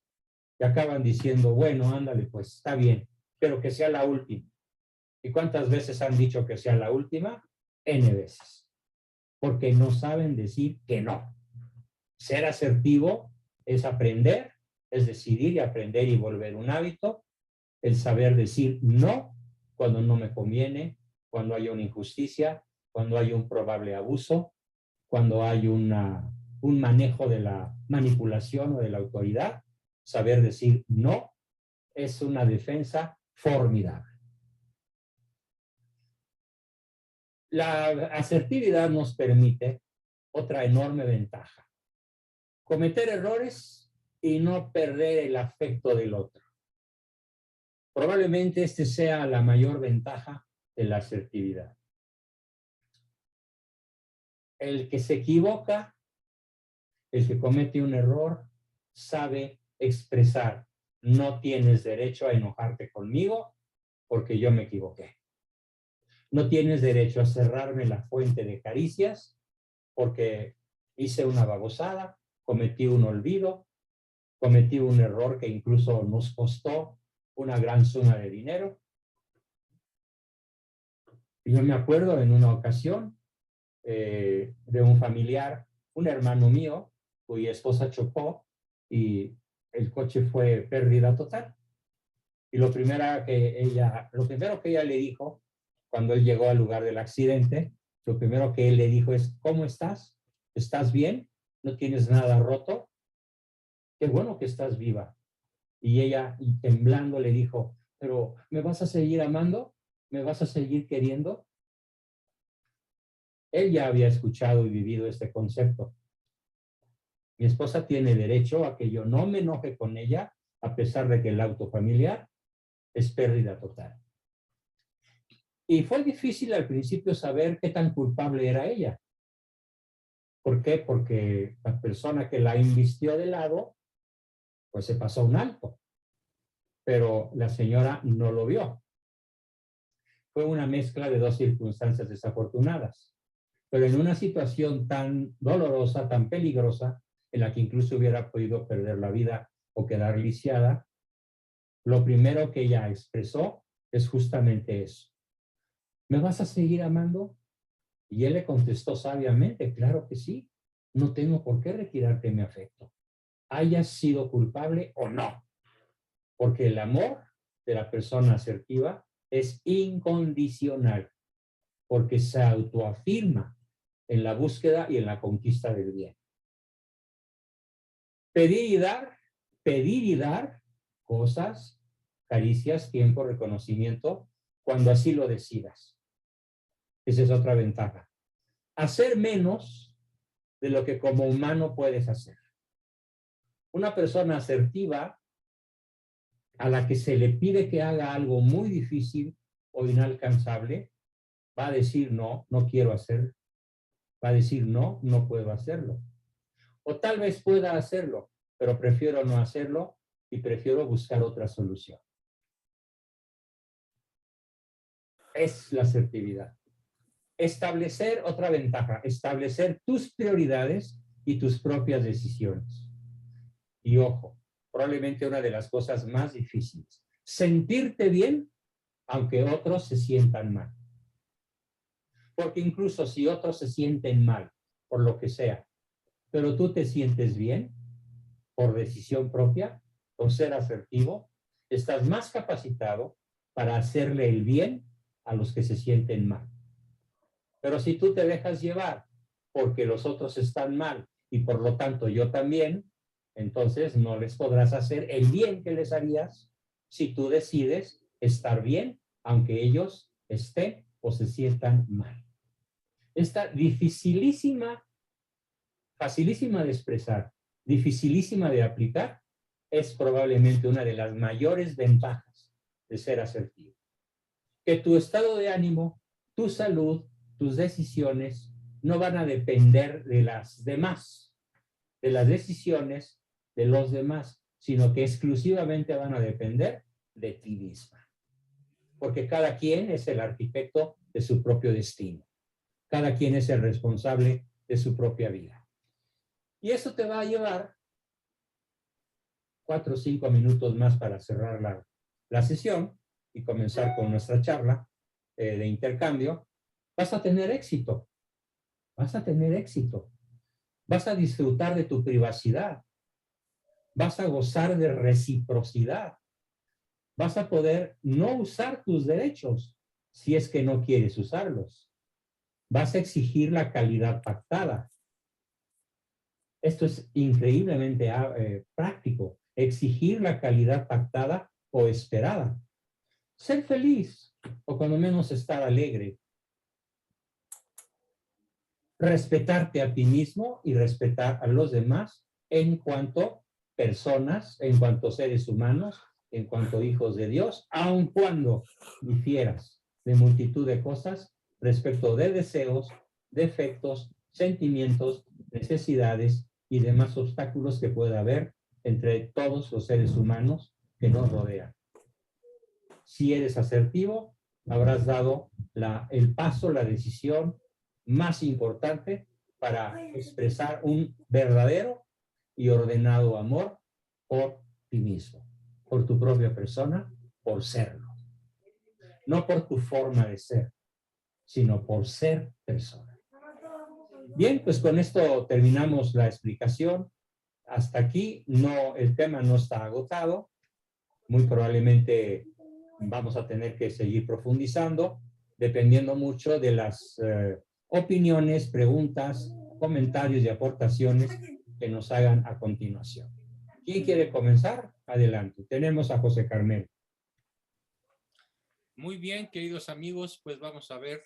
Y acaban diciendo, bueno, ándale, pues está bien, pero que sea la última. ¿Y cuántas veces han dicho que sea la última? N veces. Porque no saben decir que no. Ser asertivo es aprender, es decidir y aprender y volver un hábito, el saber decir no cuando no me conviene, cuando hay una injusticia, cuando hay un probable abuso, cuando hay un manejo de la manipulación o de la autoridad. Saber decir no es una defensa formidable. La asertividad nos permite otra enorme ventaja: cometer errores y no perder el afecto del otro. Probablemente este sea la mayor ventaja de la asertividad. El que se equivoca, el que comete un error, sabe expresar: no tienes derecho a enojarte conmigo porque yo me equivoqué. No tienes derecho a cerrarme la fuente de caricias porque hice una babosada, cometí un olvido, cometí un error que incluso nos costó una gran suma de dinero. Y yo me acuerdo en una ocasión de un familiar, un hermano mío, cuya esposa chocó y el coche fue pérdida total. Y lo primero que ella le dijo cuando él llegó al lugar del accidente, lo primero que él le dijo es: ¿cómo estás? ¿Estás bien? ¿No tienes nada roto? Qué bueno que estás viva. Y ella, temblando, le dijo: ¿pero me vas a seguir amando? ¿Me vas a seguir queriendo? Él ya había escuchado y vivido este concepto. Mi esposa tiene derecho a que yo no me enoje con ella, a pesar de que el auto familiar es pérdida total. Y fue difícil al principio saber qué tan culpable era ella. ¿Por qué? Porque la persona que la invistió de lado, pues se pasó un alto. Pero la señora no lo vio. Fue una mezcla de dos circunstancias desafortunadas. Pero en una situación tan dolorosa, tan peligrosa, en la que incluso hubiera podido perder la vida o quedar lisiada, lo primero que ella expresó es justamente eso: ¿me vas a seguir amando? Y él le contestó sabiamente: claro que sí, no tengo por qué retirarte mi afecto, hayas sido culpable o no, porque el amor de la persona asertiva es incondicional, porque se autoafirma en la búsqueda y en la conquista del bien. Pedir y dar cosas, caricias, tiempo, reconocimiento, cuando así lo decidas. Esa es otra ventaja. Hacer menos de lo que como humano puedes hacer. Una persona asertiva a la que se le pide que haga algo muy difícil o inalcanzable, va a decir no, no quiero hacerlo. Va a decir no, no puedo hacerlo. O tal vez pueda hacerlo, pero prefiero no hacerlo y prefiero buscar otra solución. Es la asertividad. Establecer otra ventaja, establecer tus prioridades y tus propias decisiones. Y ojo, probablemente una de las cosas más difíciles: sentirte bien aunque otros se sientan mal. Porque incluso si otros se sienten mal, por lo que sea, pero tú te sientes bien, por decisión propia, por ser asertivo, estás más capacitado para hacerle el bien a los que se sienten mal. Pero si tú te dejas llevar porque los otros están mal y por lo tanto yo también, entonces no les podrás hacer el bien que les harías si tú decides estar bien, aunque ellos estén o se sientan mal. Esta dificilísima, facilísima de expresar, dificilísima de aplicar, es probablemente una de las mayores ventajas de ser asertivo. Que tu estado de ánimo, tu salud, tus decisiones no van a depender de las demás, de las decisiones de los demás, sino que exclusivamente van a depender de ti misma. Porque cada quien es el arquitecto de su propio destino. Cada quien es el responsable de su propia vida. Y eso te va a llevar 4 o 5 minutos más para cerrar la sesión y comenzar con nuestra charla de intercambio. Vas a tener éxito. Vas a tener éxito. Vas a disfrutar de tu privacidad. Vas a gozar de reciprocidad. Vas a poder no usar tus derechos si es que no quieres usarlos. Vas a exigir la calidad pactada. Esto es increíblemente práctico. Exigir la calidad pactada o esperada. Ser feliz o cuando menos estar alegre. Respetarte a ti mismo y respetar a los demás en cuanto personas, en cuanto seres humanos, en cuanto hijos de Dios, aun cuando difieras de multitud de cosas respecto de deseos, defectos, sentimientos, necesidades y demás obstáculos que pueda haber entre todos los seres humanos que nos rodean. Si eres asertivo, habrás dado el paso, la decisión más importante para expresar un verdadero y ordenado amor por ti mismo, por tu propia persona, por serlo. No por tu forma de ser, sino por ser persona. Bien, pues con esto terminamos la explicación. Hasta aquí el tema no está agotado. Muy probablemente vamos a tener que seguir profundizando, dependiendo mucho de las opiniones, preguntas, comentarios y aportaciones que nos hagan a continuación. ¿Quién quiere comenzar? Adelante. Tenemos a José Carmelo. Muy bien, queridos amigos, pues vamos a ver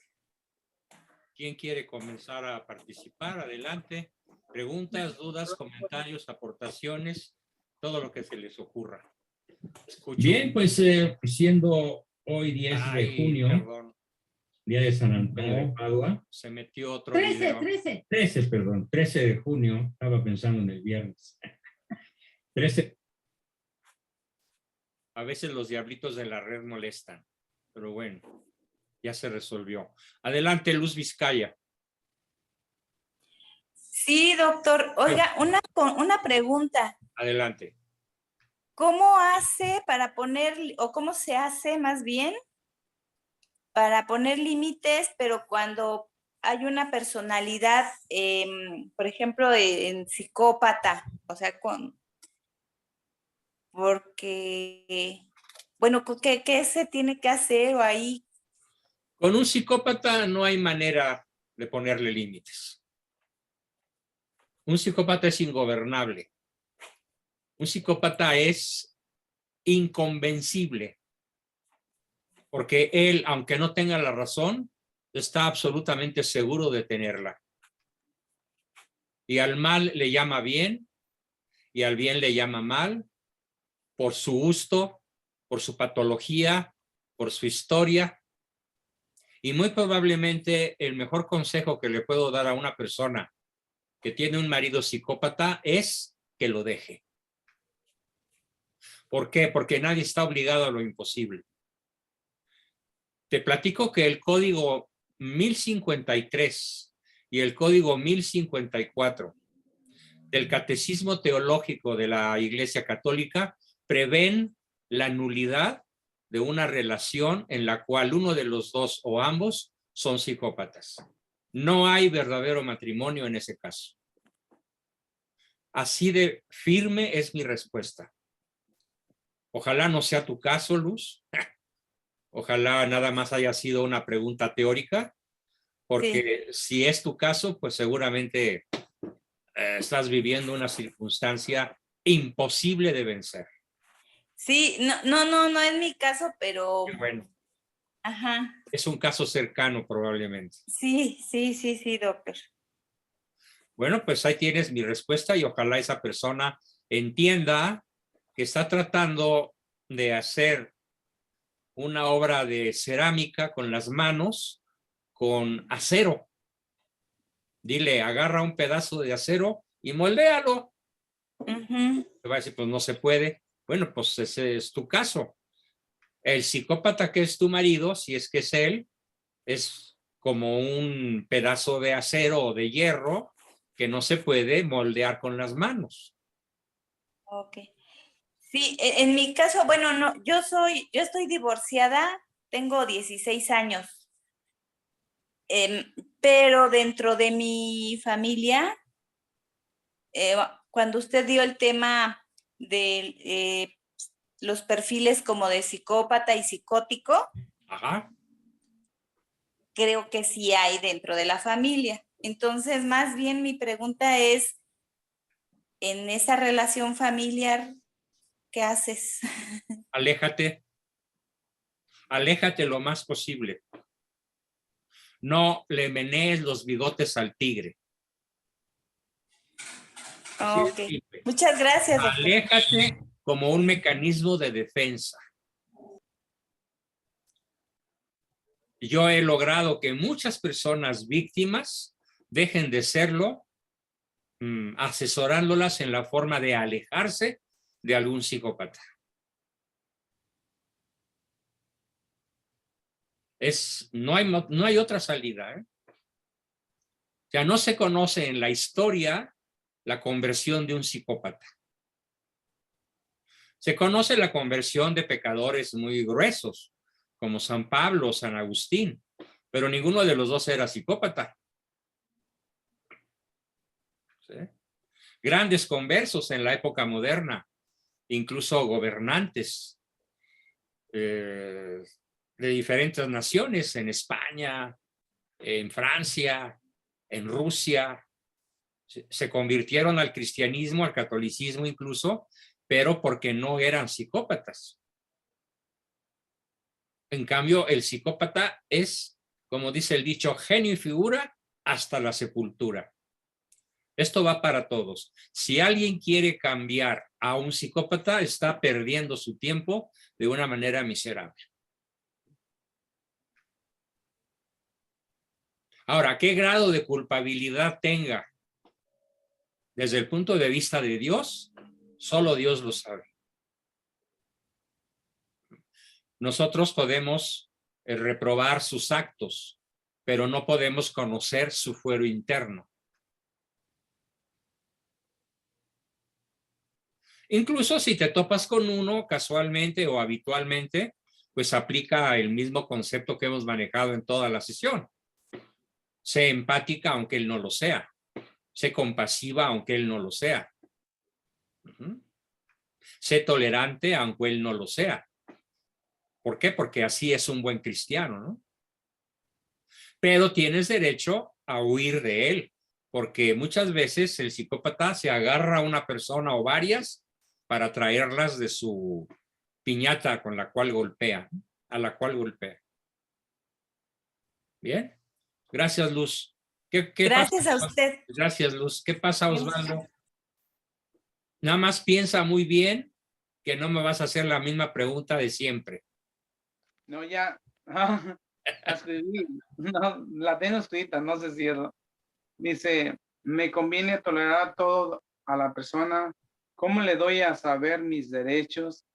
quién quiere comenzar a participar. Adelante. Preguntas, dudas, comentarios, aportaciones, todo lo que se les ocurra. Escucho. Bien, pues siendo hoy 10 de junio, perdón. día de San Antonio de Padua. Se metió otro video. 13 de junio, estaba pensando en el viernes. 13. A veces los diablitos de la red molestan, pero bueno, ya se resolvió. Adelante, Luz Vizcaya. Sí, doctor. Oiga, una pregunta. Adelante. ¿Cómo hace para poner, o cómo se hace más bien, para poner límites, pero cuando hay una personalidad, por ejemplo, en psicópata, o sea, porque, bueno, ¿qué se tiene que hacer o ahí? Con un psicópata no hay manera de ponerle límites. Un psicópata es ingobernable. Un psicópata es inconvencible. Porque él, aunque no tenga la razón, está absolutamente seguro de tenerla. Y al mal le llama bien, y al bien le llama mal, por su gusto, por su patología, por su historia. Y muy probablemente el mejor consejo que le puedo dar a una persona que tiene un marido psicópata es que lo deje. ¿Por qué? Porque nadie está obligado a lo imposible. Te platico que el código 1053 y el código 1054 del Catecismo Teológico de la Iglesia Católica prevén la nulidad de una relación en la cual uno de los dos o ambos son psicópatas. No hay verdadero matrimonio en ese caso. Así de firme es mi respuesta. Ojalá no sea tu caso, Luz. Ojalá nada más haya sido una pregunta teórica, porque si es tu caso, pues seguramente estás viviendo una circunstancia imposible de vencer. Sí, no es mi caso, pero, Qué bueno, ajá, es un caso cercano probablemente. sí, doctor. Bueno, pues ahí tienes mi respuesta y ojalá esa persona entienda que está tratando de hacer una obra de cerámica con las manos, con acero. Dile, agarra un pedazo de acero y moldéalo. Ujú. Te va a decir, pues no se puede. Bueno, pues ese es tu caso. El psicópata que es tu marido, si es que es él, es como un pedazo de acero o de hierro que no se puede moldear con las manos. Ok. Sí, en mi caso, bueno, no, yo estoy divorciada, tengo 16 años, pero dentro de mi familia, cuando usted dio el tema de los perfiles como de psicópata y psicótico, Ajá. creo que sí hay dentro de la familia. Entonces, más bien mi pregunta es, en esa relación familiar, ¿qué haces? Aléjate. Aléjate lo más posible. No le menees los bigotes al tigre. Así de Ok. simple. Muchas gracias, doctor. Aléjate como un mecanismo de defensa. Yo he logrado que muchas personas víctimas dejen de serlo, asesorándolas en la forma de alejarse de algún psicópata. No hay otra salida, ¿eh? O sea, no se conoce en la historia la conversión de un psicópata. Se conoce la conversión de pecadores muy gruesos, como San Pablo o San Agustín, pero ninguno de los dos era psicópata. ¿Sí? Grandes conversos en la época moderna, incluso gobernantes de diferentes naciones, en España, en Francia, en Rusia, se convirtieron al cristianismo, al catolicismo incluso, pero porque no eran psicópatas. En cambio, el psicópata es, como dice el dicho, genio y figura hasta la sepultura. Esto va para todos. Si alguien quiere cambiar a un psicópata, está perdiendo su tiempo de una manera miserable. Ahora, ¿qué grado de culpabilidad tenga desde el punto de vista de Dios? Solo Dios lo sabe. Nosotros podemos reprobar sus actos, pero no podemos conocer su fuero interno. Incluso si te topas con uno casualmente o habitualmente, pues aplica el mismo concepto que hemos manejado en toda la sesión. Sé empática aunque él no lo sea. Sé compasiva aunque él no lo sea. Sé tolerante aunque él no lo sea. ¿Por qué? Porque así es un buen cristiano, ¿no? Pero tienes derecho a huir de él, porque muchas veces el psicópata se agarra a una persona o varias para traerlas de su piñata con la cual golpea, a la cual golpea. Bien, gracias, Luz. ¿Qué pasa? Gracias a usted. Gracias, Luz. ¿Qué pasa, Osvaldo? Nada más piensa muy bien que no me vas a hacer la misma pregunta de siempre. No, ya, la escribí, no, la tengo escrita, no sé si eso. Dice, me conviene tolerar todo a la persona. ¿Cómo le doy a saber mis derechos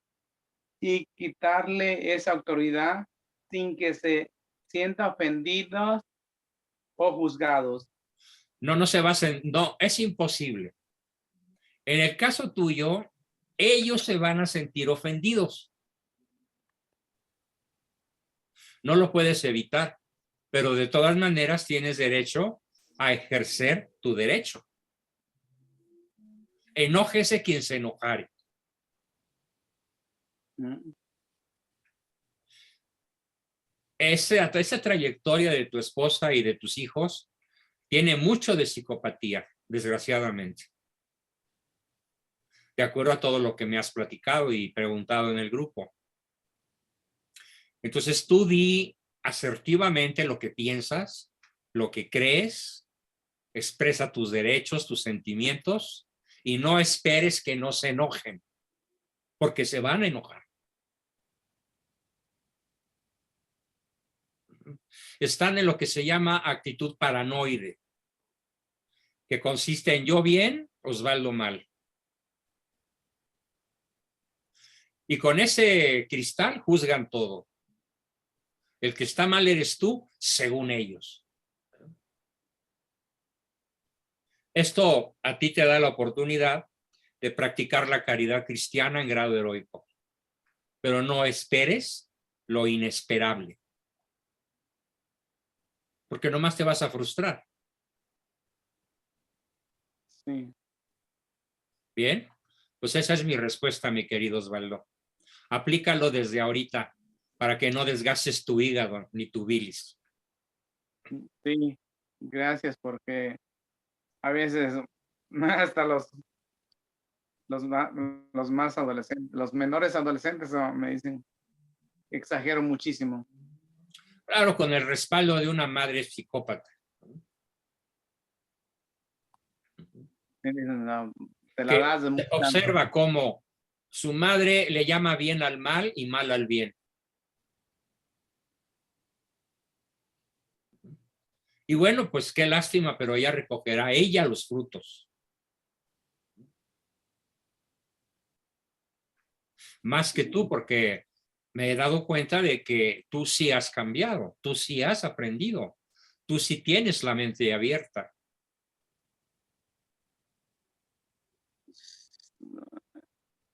y quitarle esa autoridad sin que se sienta ofendidos o juzgados? No se basen, no, es imposible. En el caso tuyo, ellos se van a sentir ofendidos. No lo puedes evitar, pero de todas maneras tienes derecho a ejercer tu derecho. Enójese quien se enojare. esa trayectoria de tu esposa y de tus hijos tiene mucho de psicopatía, desgraciadamente. De acuerdo a todo lo que me has platicado y preguntado en el grupo. Entonces tú di asertivamente lo que piensas, lo que crees, expresa tus derechos, tus sentimientos y no esperes que no se enojen, porque se van a enojar. Están en lo que se llama actitud paranoide, que consiste en yo bien, Osvaldo mal. Y con ese cristal juzgan todo. El que está mal eres tú, según ellos. Esto a ti te da la oportunidad de practicar la caridad cristiana en grado heroico. Pero no esperes lo inesperable. Porque nomás te vas a frustrar. Sí. Bien, pues esa es mi respuesta, mi querido Osvaldo. Aplícalo desde ahorita para que no desgastes tu hígado ni tu bilis. Sí, gracias, porque a veces hasta los más adolescentes, los menores adolescentes me dicen que exagero muchísimo. Claro, con el respaldo de una madre psicópata. Me dicen, no, te la Que das de muy observa cómo su madre le llama bien al mal y mal al bien. Y bueno, pues qué lástima, pero ella recogerá ella los frutos. Más que tú, porque me he dado cuenta de que tú sí has cambiado, tú sí has aprendido, tú sí tienes la mente abierta.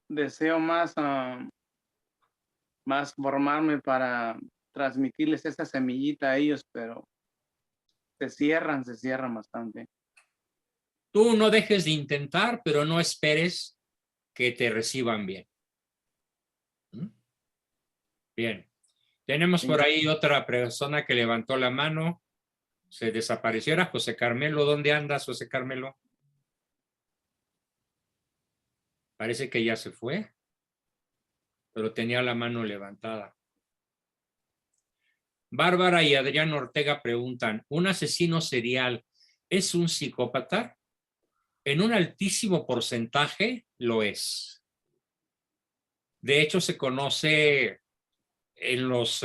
Deseo más formarme para transmitirles esa semillita a ellos, pero se cierran bastante. Tú no dejes de intentar, pero no esperes que te reciban bien. Bien. Tenemos por ahí otra persona que levantó la mano. Se desapareció. Era José Carmelo. ¿Dónde andas, José Carmelo? Parece que ya se fue, pero tenía la mano levantada. Bárbara y Adrián Ortega preguntan, ¿un asesino serial es un psicópata? En un altísimo porcentaje lo es. De hecho, se conoce en los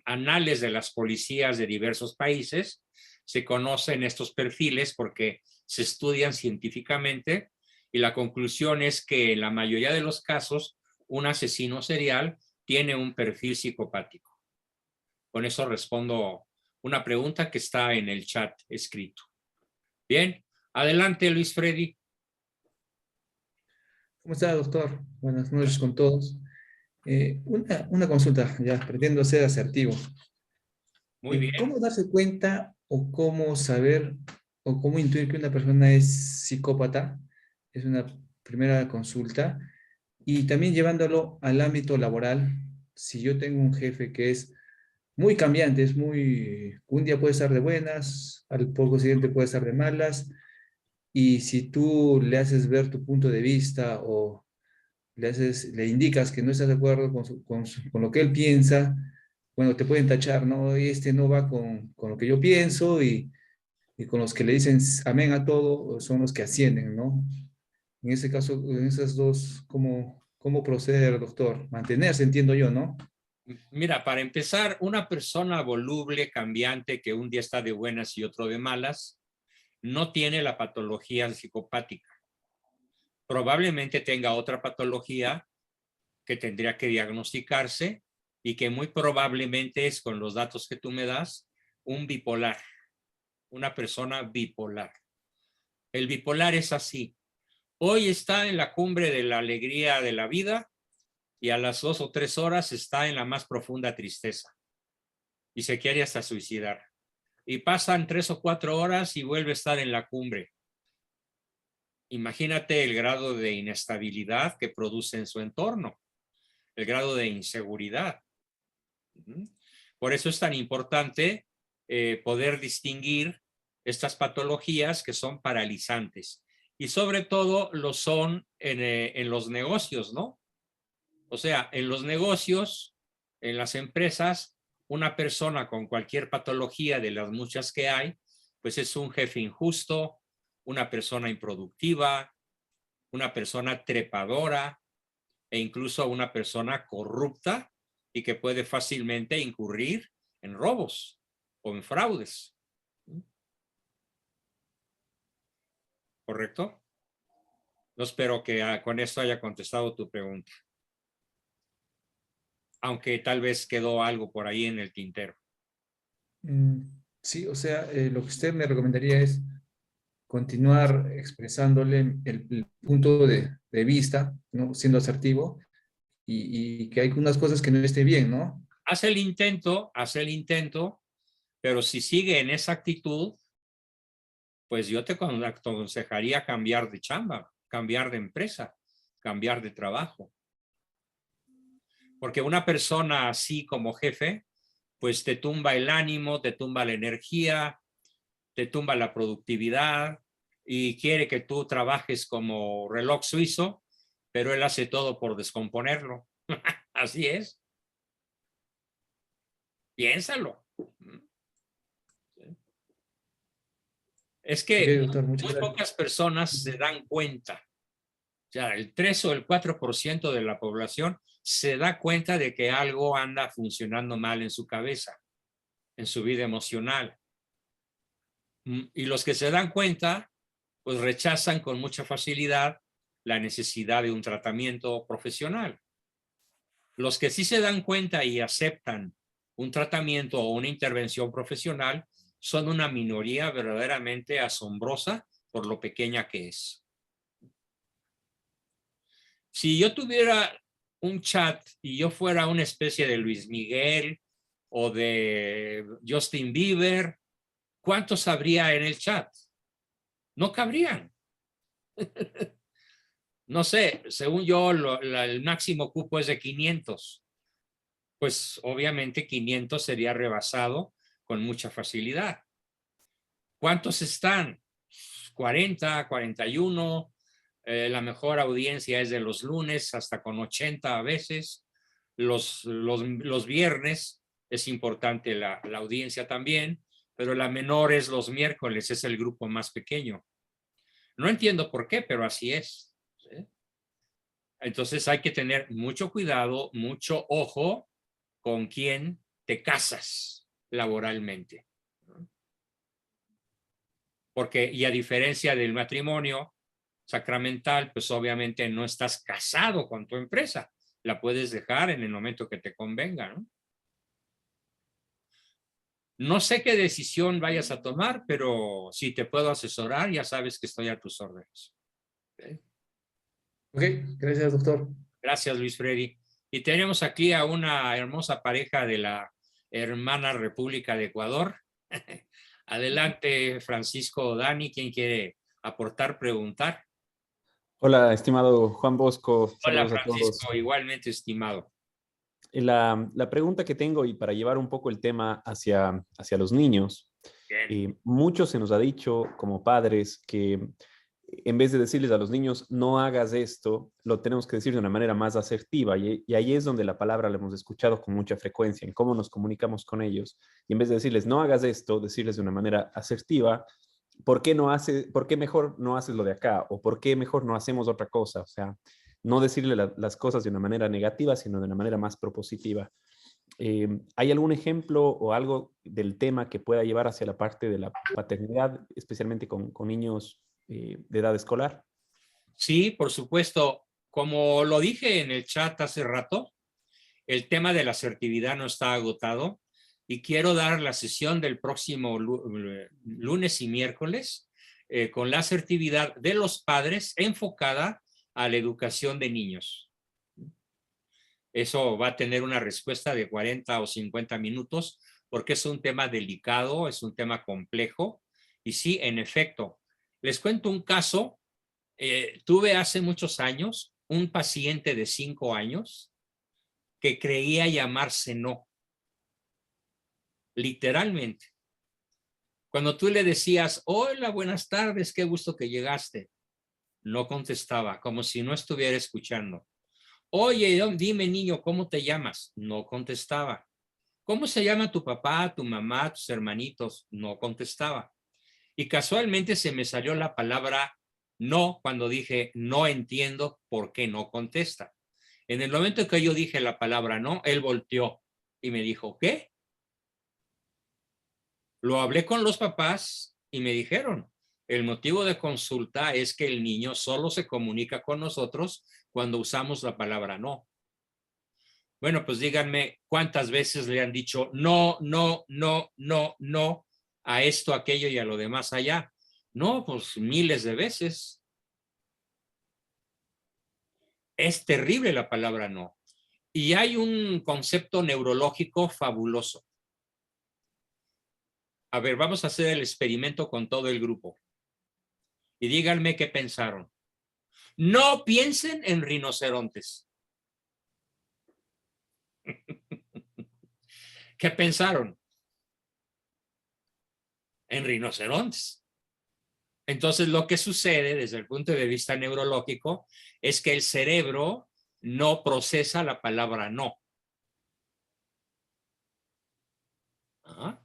anales de las policías de diversos países, se conocen estos perfiles porque se estudian científicamente y la conclusión es que en la mayoría de los casos un asesino serial tiene un perfil psicopático. Con eso respondo una pregunta que está en el chat escrito. Bien, adelante Luis Freddy. ¿Cómo está, doctor? Buenas noches con todos. Una consulta, ya pretendo ser asertivo. Muy bien. ¿Cómo darse cuenta o cómo saber o cómo intuir que una persona es psicópata? Es una primera consulta. Y también llevándolo al ámbito laboral, si yo tengo un jefe que es muy cambiante, un día puede estar de buenas, al poco siguiente puede estar de malas, y si tú le haces ver tu punto de vista o le indicas que no estás de acuerdo con lo que él piensa, bueno, te pueden tachar, ¿no? Este no va con lo que yo pienso y con los que le dicen amén a todo son los que ascienden, ¿no? En ese caso, en esas dos, ¿cómo proceder, doctor? Mantenerse, entiendo yo, ¿no? Mira, para empezar, una persona voluble, cambiante, que un día está de buenas y otro de malas, no tiene la patología psicopática. Probablemente tenga otra patología que tendría que diagnosticarse y que muy probablemente es, con los datos que tú me das, un bipolar, una persona bipolar. El bipolar es así. Hoy está en la cumbre de la alegría de la vida y a las 2 o 3 horas está en la más profunda tristeza y se quiere hasta suicidar. Y pasan 3 o 4 horas y vuelve a estar en la cumbre. Imagínate el grado de inestabilidad que produce en su entorno, el grado de inseguridad. Por eso es tan importante poder distinguir estas patologías que son paralizantes. Y sobre todo lo son en los negocios, ¿no? O sea, en los negocios, en las empresas, una persona con cualquier patología de las muchas que hay, pues es un jefe injusto, una persona improductiva, una persona trepadora e incluso una persona corrupta y que puede fácilmente incurrir en robos o en fraudes. ¿Correcto? No espero que con esto haya contestado tu pregunta. Aunque tal vez quedó algo por ahí en el tintero. Sí, o sea, lo que usted me recomendaría es continuar expresándole el punto de vista, ¿no? Siendo asertivo y que hay unas cosas que no estén bien, ¿no? Haz el intento, pero si sigue en esa actitud, pues yo te aconsejaría cambiar de chamba, cambiar de empresa, cambiar de trabajo. Porque una persona así como jefe, pues te tumba el ánimo, te tumba la energía, te tumba la productividad y quiere que tú trabajes como reloj suizo, pero él hace todo por descomponerlo. Así es. Piénsalo. Es Ok, que doctor, muchas muy gracias. pocas personas se dan cuenta. O sea, el 3 o el 4% de la población se da cuenta de que algo anda funcionando mal en su cabeza, en su vida emocional. Y los que se dan cuenta, pues rechazan con mucha facilidad la necesidad de un tratamiento profesional. Los que sí se dan cuenta y aceptan un tratamiento o una intervención profesional son una minoría verdaderamente asombrosa por lo pequeña que es. Si yo tuviera un chat y yo fuera una especie de Luis Miguel o de Justin Bieber, ¿cuántos habría en el chat? No cabrían. No sé, según yo, el máximo cupo es de 500. Pues obviamente 500 sería rebasado con mucha facilidad. ¿Cuántos están? 40, 41. La mejor audiencia es de los lunes, hasta con 80 a veces. Los viernes es importante la audiencia también, pero la menor es los miércoles, es el grupo más pequeño. No entiendo por qué, pero así es. ¿Sí? Entonces hay que tener mucho cuidado, mucho ojo con quién te casas laboralmente. Porque, y a diferencia del matrimonio sacramental, pues obviamente no estás casado con tu empresa. La puedes dejar en el momento que te convenga, ¿no? No sé qué decisión vayas a tomar, pero si te puedo asesorar, ya sabes que estoy a tus órdenes. ¿Okay? Ok, gracias, doctor. Gracias, Luis Freddy. Y tenemos aquí a una hermosa pareja de la hermana República de Ecuador. Adelante, Francisco, Dani, ¿quién quiere aportar, preguntar? Hola, estimado Juan Bosco, Hola, saludos a todos. Francisco, igualmente estimado. La pregunta que tengo, y para llevar un poco el tema hacia los niños, mucho se nos ha dicho como padres que en vez de decirles a los niños, no hagas esto, lo tenemos que decir de una manera más asertiva. Y ahí es donde la palabra la hemos escuchado con mucha frecuencia, en cómo nos comunicamos con ellos. Y en vez de decirles, no hagas esto, decirles de una manera asertiva, ¿por qué mejor no haces lo de acá? ¿O por qué mejor no hacemos otra cosa? O sea, no decirle las cosas de una manera negativa, sino de una manera más propositiva. ¿Hay algún ejemplo o algo del tema que pueda llevar hacia la parte de la paternidad, especialmente con niños de edad escolar? Sí, por supuesto. Como lo dije en el chat hace rato, el tema de la asertividad no está agotado y quiero dar la sesión del próximo lunes y miércoles con la asertividad de los padres enfocada a la educación de niños. Eso va a tener una respuesta de 40 o 50 minutos porque es un tema delicado, es un tema complejo y sí, en efecto. Les cuento un caso. Tuve hace muchos años un paciente de 5 años que creía llamarse No. literalmente. Cuando tú le decías, hola, buenas tardes, qué gusto que llegaste, no contestaba, como si no estuviera escuchando. Oye, dime niño, ¿cómo te llamas? No contestaba. ¿Cómo se llama tu papá, tu mamá, tus hermanitos? No contestaba. Y casualmente se me salió la palabra no cuando dije no entiendo por qué no contesta. En el momento que yo dije la palabra no, él volteó y me dijo, ¿qué? Lo hablé con los papás y me dijeron, el motivo de consulta es que el niño solo se comunica con nosotros cuando usamos la palabra no. Bueno, pues díganme cuántas veces le han dicho no, no, no, no, no a esto, aquello y a lo demás allá. No, pues miles de veces. Es terrible la palabra no. Y hay un concepto neurológico fabuloso. A ver, vamos a hacer el experimento con todo el grupo. Y díganme qué pensaron. No piensen en rinocerontes. ¿Qué pensaron? En rinocerontes. Entonces, lo que sucede desde el punto de vista neurológico es que el cerebro no procesa la palabra no. ¿Ah?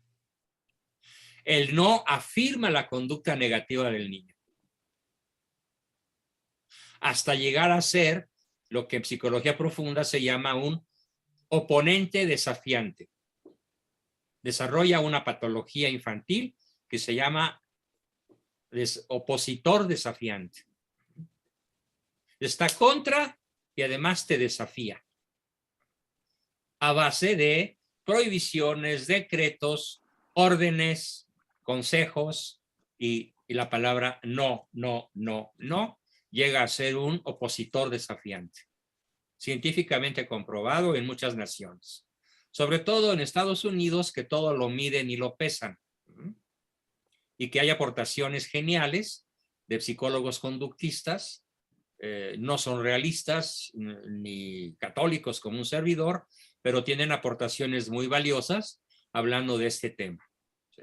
El no afirma la conducta negativa del niño. Hasta llegar a ser lo que en psicología profunda se llama un oponente desafiante. Desarrolla una patología infantil que se llama opositor desafiante. Está contra y además te desafía. A base de prohibiciones, decretos, órdenes, consejos y la palabra no, no, no, no, llega a ser un opositor desafiante. Científicamente comprobado en muchas naciones. Sobre todo en Estados Unidos, que todo lo miden y lo pesan. Y que hay aportaciones geniales de psicólogos conductistas, no son realistas ni católicos como un servidor, pero tienen aportaciones muy valiosas hablando de este tema. ¿Sí?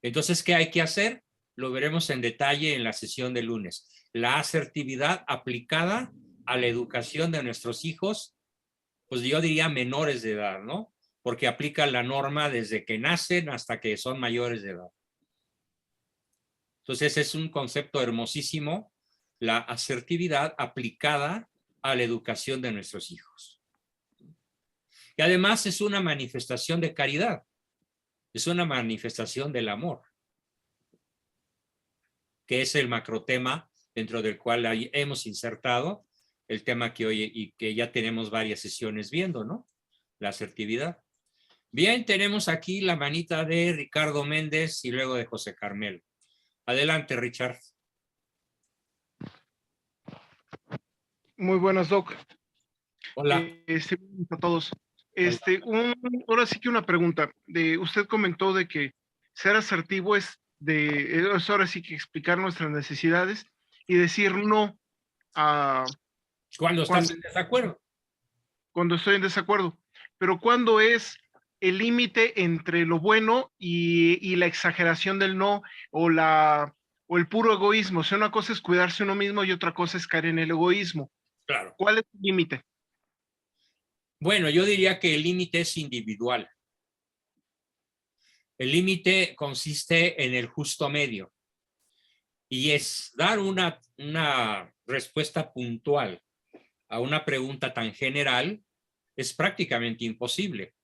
Entonces, ¿qué hay que hacer? Lo veremos en detalle en la sesión de lunes. La asertividad aplicada a la educación de nuestros hijos, pues yo diría menores de edad, ¿no? Porque aplica la norma desde que nacen hasta que son mayores de edad. Entonces es un concepto hermosísimo, la asertividad aplicada a la educación de nuestros hijos. Y además es una manifestación de caridad, es una manifestación del amor, que es el macrotema dentro del cual hemos insertado el tema que hoy y que ya tenemos varias sesiones viendo, ¿no? La asertividad. Bien, tenemos aquí la manita de Ricardo Méndez y luego de José Carmelo. Adelante, Richard. Muy buenas, Doc. Hola. A todos. Ahora sí que una pregunta. Usted comentó de que ser asertivo es ahora sí que explicar nuestras necesidades y decir no a... Cuando estás en desacuerdo. Cuando estoy en desacuerdo. Pero ¿cuándo es el límite entre lo bueno y la exageración del no o el puro egoísmo? O sea, una cosa es cuidarse uno mismo y otra cosa es caer en el egoísmo. Claro. ¿Cuál es el límite? Bueno, yo diría que el límite es individual. El límite consiste en el justo medio y es dar una respuesta puntual a una pregunta tan general es prácticamente imposible.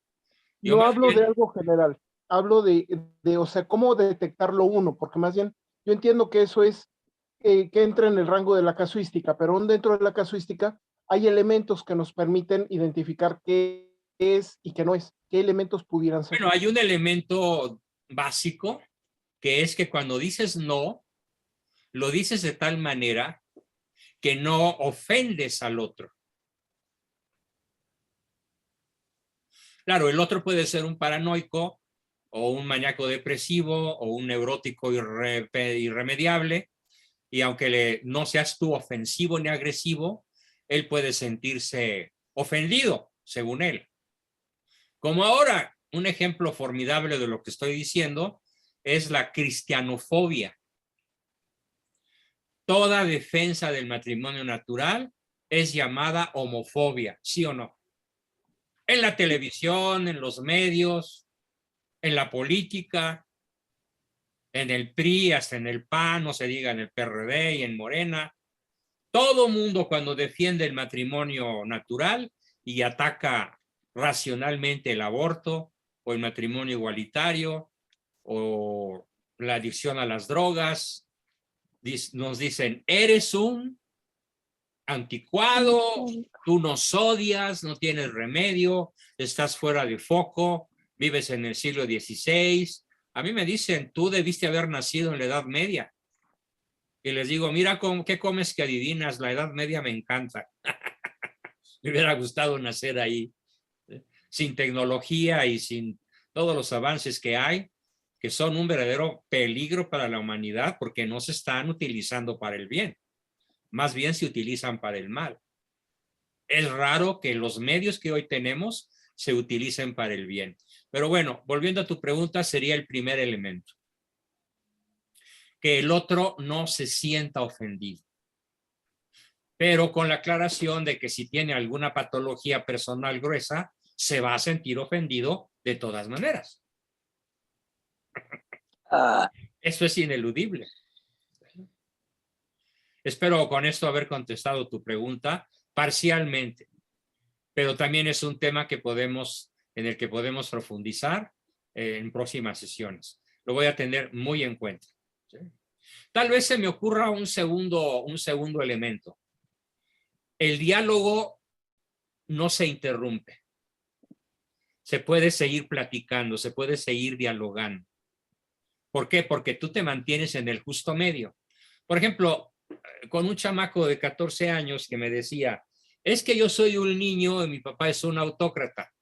No hablo de algo general, hablo o sea, cómo detectarlo uno, porque más bien yo entiendo que eso es que entra en el rango de la casuística, pero aún dentro de la casuística hay elementos que nos permiten identificar qué es y qué no es. ¿Qué elementos pudieran ser? Bueno, hay un elemento básico que es que cuando dices no, lo dices de tal manera que no ofendes al otro. Claro, el otro puede ser un paranoico o un maníaco depresivo o un neurótico irremediable y aunque no seas tú ofensivo ni agresivo, él puede sentirse ofendido, según él. Como ahora, un ejemplo formidable de lo que estoy diciendo es la cristianofobia. Toda defensa del matrimonio natural es llamada homofobia, ¿sí o no? En la televisión, en los medios, en la política, en el PRI, hasta en el PAN, no se diga en el PRD y en Morena. Todo mundo cuando defiende el matrimonio natural y ataca racionalmente el aborto o el matrimonio igualitario o la adicción a las drogas, nos dicen, eres un anticuado, tú nos odias, no tienes remedio, estás fuera de foco, vives en el siglo XVI. A mí me dicen, tú debiste haber nacido en la Edad Media. Y les digo, mira, ¿qué comes que adivinas? La Edad Media me encanta. Me hubiera gustado nacer ahí, sin tecnología y sin todos los avances que hay, que son un verdadero peligro para la humanidad porque no se están utilizando para el bien. Más bien se utilizan para el mal. Es raro que los medios que hoy tenemos se utilicen para el bien. Pero bueno, volviendo a tu pregunta, sería el primer elemento. Que el otro no se sienta ofendido. Pero con la aclaración de que si tiene alguna patología personal gruesa, se va a sentir ofendido de todas maneras. Eso es ineludible. Espero con esto haber contestado tu pregunta parcialmente, pero también es un tema que en el que podemos profundizar en próximas sesiones. Lo voy a tener muy en cuenta. ¿Sí? Tal vez se me ocurra un segundo elemento. El diálogo no se interrumpe. Se puede seguir platicando, se puede seguir dialogando. ¿Por qué? Porque tú te mantienes en el justo medio. Por ejemplo, con un chamaco de 14 años que me decía, es que yo soy un niño y mi papá es un autócrata.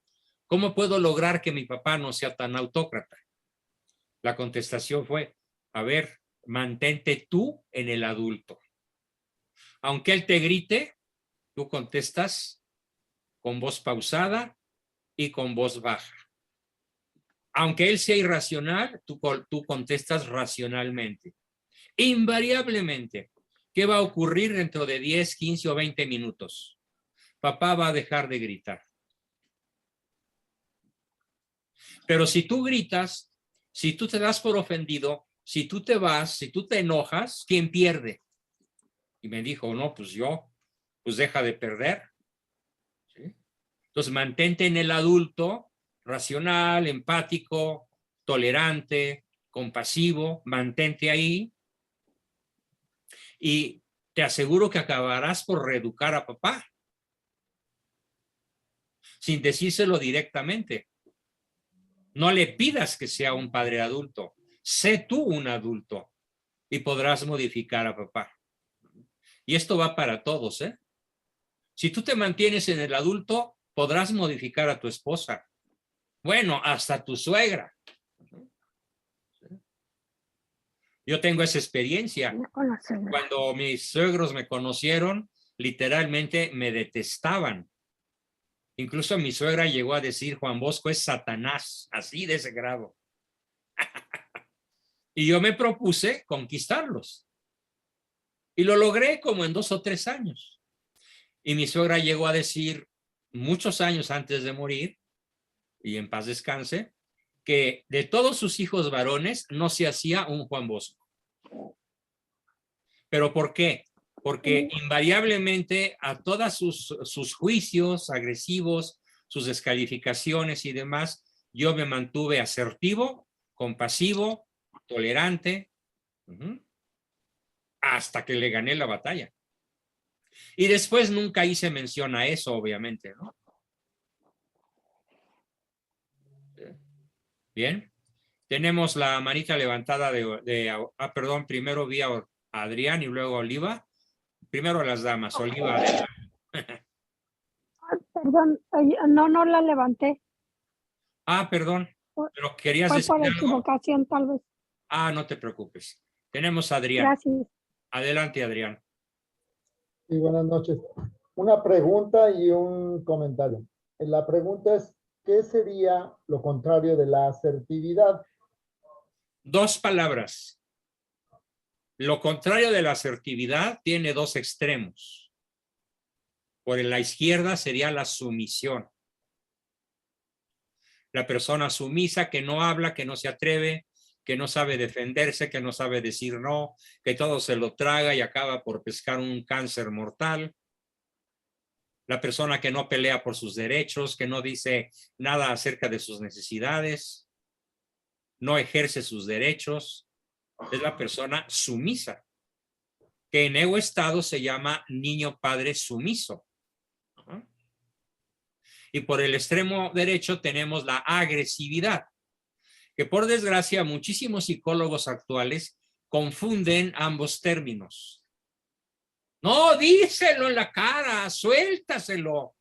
¿Cómo puedo lograr que mi papá no sea tan autócrata? La contestación fue, a ver, mantente tú en el adulto. Aunque él te grite, tú contestas con voz pausada y con voz baja. Aunque él sea irracional, tú contestas racionalmente. Invariablemente, ¿qué va a ocurrir dentro de 10, 15 o 20 minutos? Papá va a dejar de gritar. Pero si tú gritas, si tú te das por ofendido, si tú te vas, si tú te enojas, ¿quién pierde? Y me dijo, no, pues yo, pues deja de perder. ¿Sí? Entonces, mantente en el adulto, racional, empático, tolerante, compasivo, mantente ahí. Y te aseguro que acabarás por reeducar a papá, sin decírselo directamente. No le pidas que sea un padre adulto. Sé tú un adulto y podrás modificar a papá. Y esto va para todos, ¿eh? Si tú te mantienes en el adulto, podrás modificar a tu esposa. Bueno, hasta tu suegra. Yo tengo esa experiencia. Cuando mis suegros me conocieron, literalmente me detestaban. Incluso mi suegra llegó a decir, Juan Bosco es Satanás, así de ese grado. Y yo me propuse conquistarlos. Y lo logré como en 2 o 3 años. Y mi suegra llegó a decir, muchos años antes de morir, y en paz descanse, que de todos sus hijos varones no se hacía un Juan Bosco. ¿Pero por qué? Porque invariablemente a todos sus juicios agresivos, sus descalificaciones y demás, yo me mantuve asertivo, compasivo, tolerante, hasta que le gané la batalla. Y después nunca hice mención a eso, obviamente, ¿no? Bien. Tenemos la manita levantada perdón, primero vi a Adrián y luego a Oliva. Primero a las damas, Oliva. Perdón, no la levanté. Perdón, pero querías Fue decir por algo. equivocación, tal vez. No te preocupes. Tenemos a Adrián. Gracias. Adelante, Adrián. Sí, buenas noches. Una pregunta y un comentario. La pregunta es, ¿qué sería lo contrario de la asertividad? 2 palabras. Lo contrario de la asertividad tiene 2 extremos. Por la izquierda sería la sumisión. La persona sumisa que no habla, que no se atreve, que no sabe defenderse, que no sabe decir no, que todo se lo traga y acaba por pescar un cáncer mortal. La persona que no pelea por sus derechos, que no dice nada acerca de sus necesidades, no ejerce sus derechos, es la persona sumisa, que en ego estado se llama niño padre sumiso. Y por el extremo derecho tenemos la agresividad, que por desgracia muchísimos psicólogos actuales confunden ambos términos. No, díselo en la cara, suéltaselo.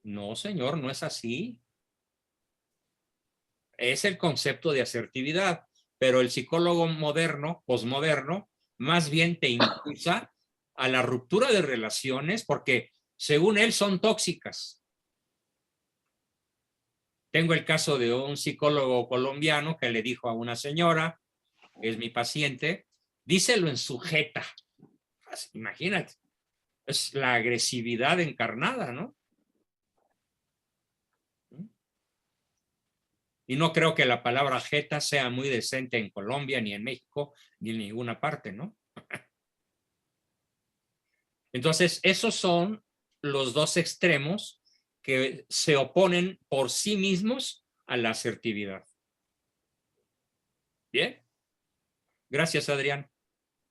No, señor, no es así. Es el concepto de asertividad, pero el psicólogo moderno, posmoderno, más bien te impulsa a la ruptura de relaciones porque, según él, son tóxicas. Tengo el caso de un psicólogo colombiano que le dijo a una señora, que es mi paciente, díselo en su jeta. Imagínate, es la agresividad encarnada, ¿no? Y no creo que la palabra jeta sea muy decente en Colombia, ni en México, ni en ninguna parte, ¿no? Entonces, esos son los 2 extremos que se oponen por sí mismos a la asertividad. Bien. Gracias, Adrián.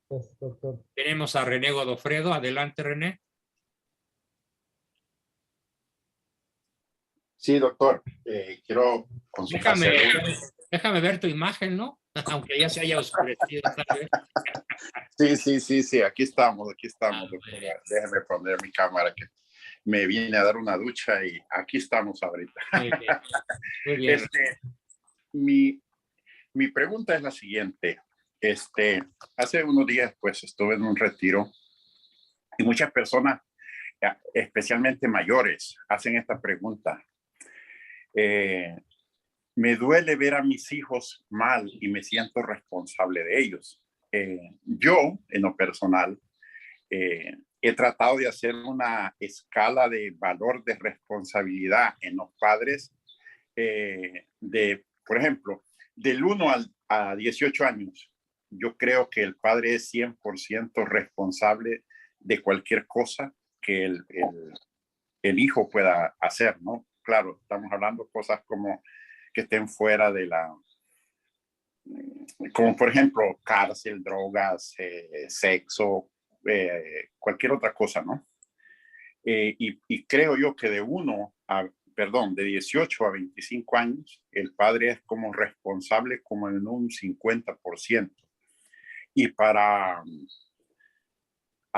Pues, doctor. Tenemos a René Godofredo. Adelante, René. Sí, doctor. Quiero consultar. Déjame ver tu imagen, ¿no? Aunque ya se haya oscurecido, tal vez. Sí. Aquí estamos, doctor. Déjeme poner mi cámara, que me vine a dar una ducha y aquí estamos ahorita. Muy bien. Muy bien. Mi pregunta es la siguiente. Hace unos días, pues, estuve en un retiro y muchas personas, especialmente mayores, hacen esta pregunta. Me duele ver a mis hijos mal y me siento responsable de ellos. Yo, en lo personal, he tratado de hacer una escala de valor de responsabilidad en los padres, por ejemplo, del 1 a 18 años. Yo creo que el padre es 100% responsable de cualquier cosa que el hijo pueda hacer, ¿no? Claro, estamos hablando de cosas como que estén fuera de como por ejemplo, cárcel, drogas, sexo, cualquier otra cosa, ¿no? Y creo yo que de 18 a 25 años, el padre es como responsable como en un 50%. Y a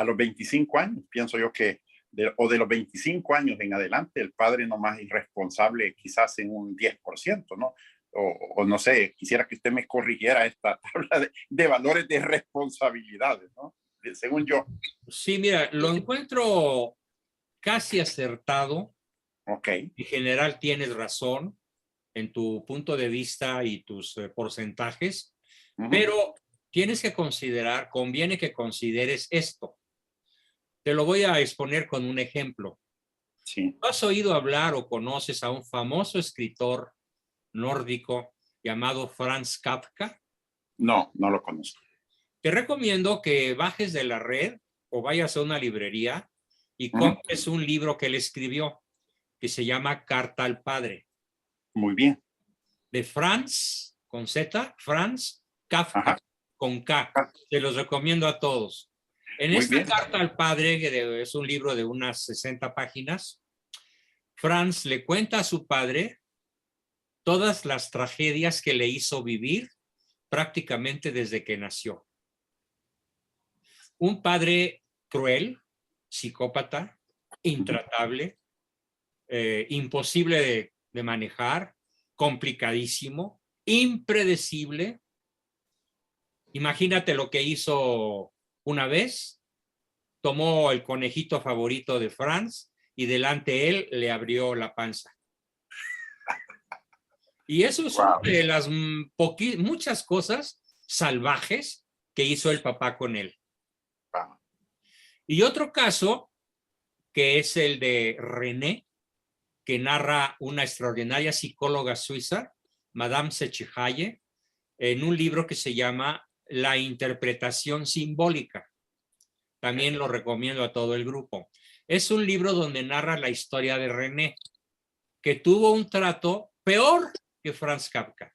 los 25 años, pienso yo que de los 25 años en adelante, el padre nomás es responsable quizás en un 10%, ¿no? O no sé, quisiera que usted me corrigiera esta tabla de valores de responsabilidades, ¿no? Según yo. Sí, mira, lo encuentro casi acertado. Ok. En general tienes razón en tu punto de vista y tus porcentajes, pero tienes que conviene que consideres esto. Te lo voy a exponer con un ejemplo. Sí. ¿Has oído hablar o conoces a un famoso escritor nórdico llamado Franz Kafka? No, no lo conozco. Te recomiendo que bajes de la red o vayas a una librería y compres un libro que él escribió, que se llama Carta al Padre. Muy bien. De Franz, con Z, Franz Kafka, con K. Te los recomiendo a todos. En esta Carta al Padre, que es un libro de unas 60 páginas, Franz le cuenta a su padre todas las tragedias que le hizo vivir prácticamente desde que nació. Un padre cruel, psicópata, intratable, imposible de manejar, complicadísimo, impredecible. Imagínate lo que hizo una vez. Tomó el conejito favorito de Franz y delante de él le abrió la panza. Y eso es una de las muchas cosas salvajes que hizo el papá con él. Y otro caso, que es el de René, que narra una extraordinaria psicóloga suiza, Madame Sechehaye, en un libro que se llama La interpretación simbólica. También lo recomiendo a todo el grupo. Es un libro donde narra la historia de René, que tuvo un trato peor que Franz Kafka.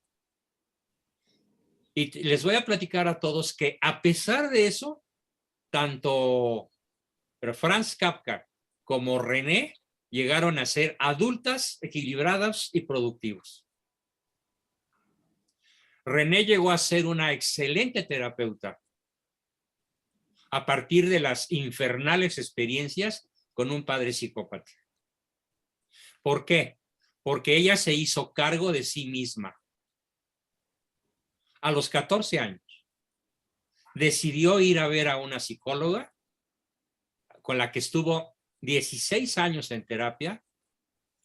Y les voy a platicar a todos que a pesar de eso, tanto Franz Kafka como René llegaron a ser adultas, equilibradas y productivos. René llegó a ser una excelente terapeuta a partir de las infernales experiencias con un padre psicópata. ¿Por qué? Porque ella se hizo cargo de sí misma. A los 14 años decidió ir a ver a una psicóloga con la que estuvo 16 años en terapia,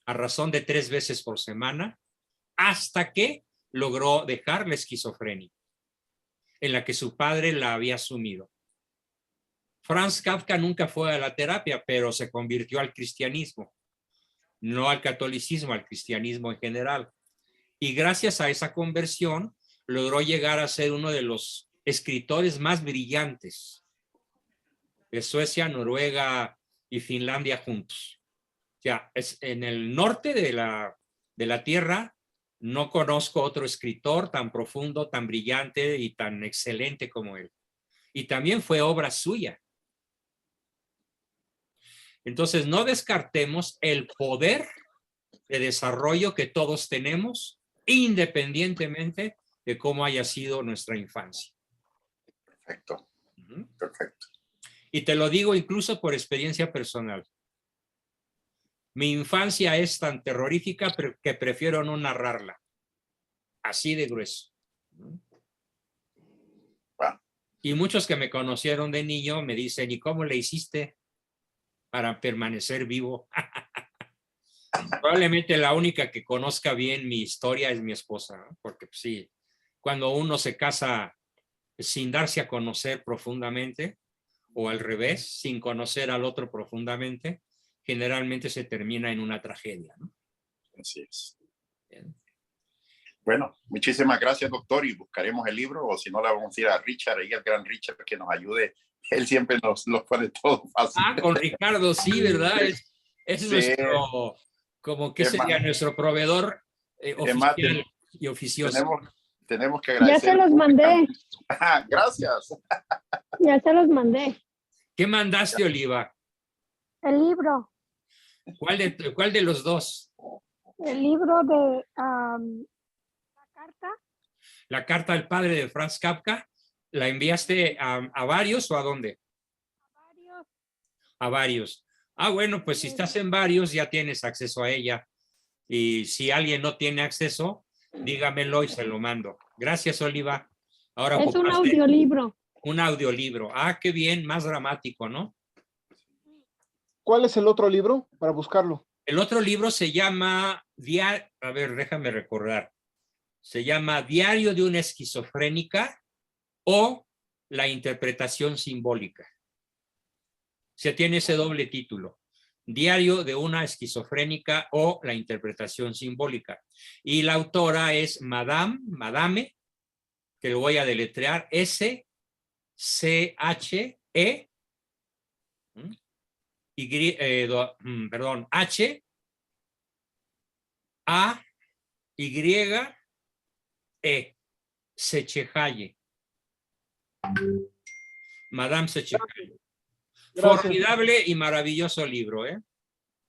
a razón de 3 veces por semana, hasta que logró dejar la esquizofrenia, en la que su padre la había asumido. Franz Kafka nunca fue a la terapia, pero se convirtió al cristianismo, no al catolicismo, al cristianismo en general. Y gracias a esa conversión, logró llegar a ser uno de los escritores más brillantes de Suecia, Noruega y Finlandia juntos. O sea, es en el norte de la tierra. No conozco otro escritor tan profundo, tan brillante y tan excelente como él. Y también fue obra suya. Entonces, no descartemos el poder de desarrollo que todos tenemos, independientemente de cómo haya sido nuestra infancia. Perfecto. Perfecto. Y te lo digo incluso por experiencia personal. Mi infancia es tan terrorífica que prefiero no narrarla. Así de grueso. Y muchos que me conocieron de niño me dicen, ¿y cómo le hiciste para permanecer vivo? Probablemente la única que conozca bien mi historia es mi esposa, ¿no? Porque pues, sí, cuando uno se casa sin darse a conocer profundamente, o al revés, sin conocer al otro profundamente, generalmente se termina en una tragedia, ¿no? Así es. Bien. Bueno, muchísimas gracias, doctor, y buscaremos el libro, o si no, le vamos a ir a Richard, ahí al gran Richard, que nos ayude. Él siempre nos pone todo fácil. Ah, con Ricardo, sí, ¿verdad? Es Sí. nuestro, como que sería nuestro proveedor oficial y oficioso. Tenemos que agradecer. Ya se los mandé. Gracias. Ya se los mandé. ¿Qué mandaste, Oliva? El libro. ¿Cuál de los dos? El libro de la carta. La carta al padre de Franz Kafka. ¿La enviaste a varios o a dónde? A varios. A varios. Ah, bueno, pues si estás en varios ya tienes acceso a ella. Y si alguien no tiene acceso, dígamelo y se lo mando. Gracias, Oliva. Ahora es un audiolibro. Un audiolibro. Ah, qué bien, más dramático, ¿no? ¿Cuál es el otro libro para buscarlo? El otro libro se llama, a ver, déjame recordar. Se llama Diario de una esquizofrénica o La interpretación simbólica. Se tiene ese doble título. Diario de una esquizofrénica o La interpretación simbólica. Y la autora es Madame, que lo voy a deletrear, S-C-H-E, H, A, Y, E, Sechehaye. Madame Sechehaye. Formidable y maravilloso libro, ¿eh?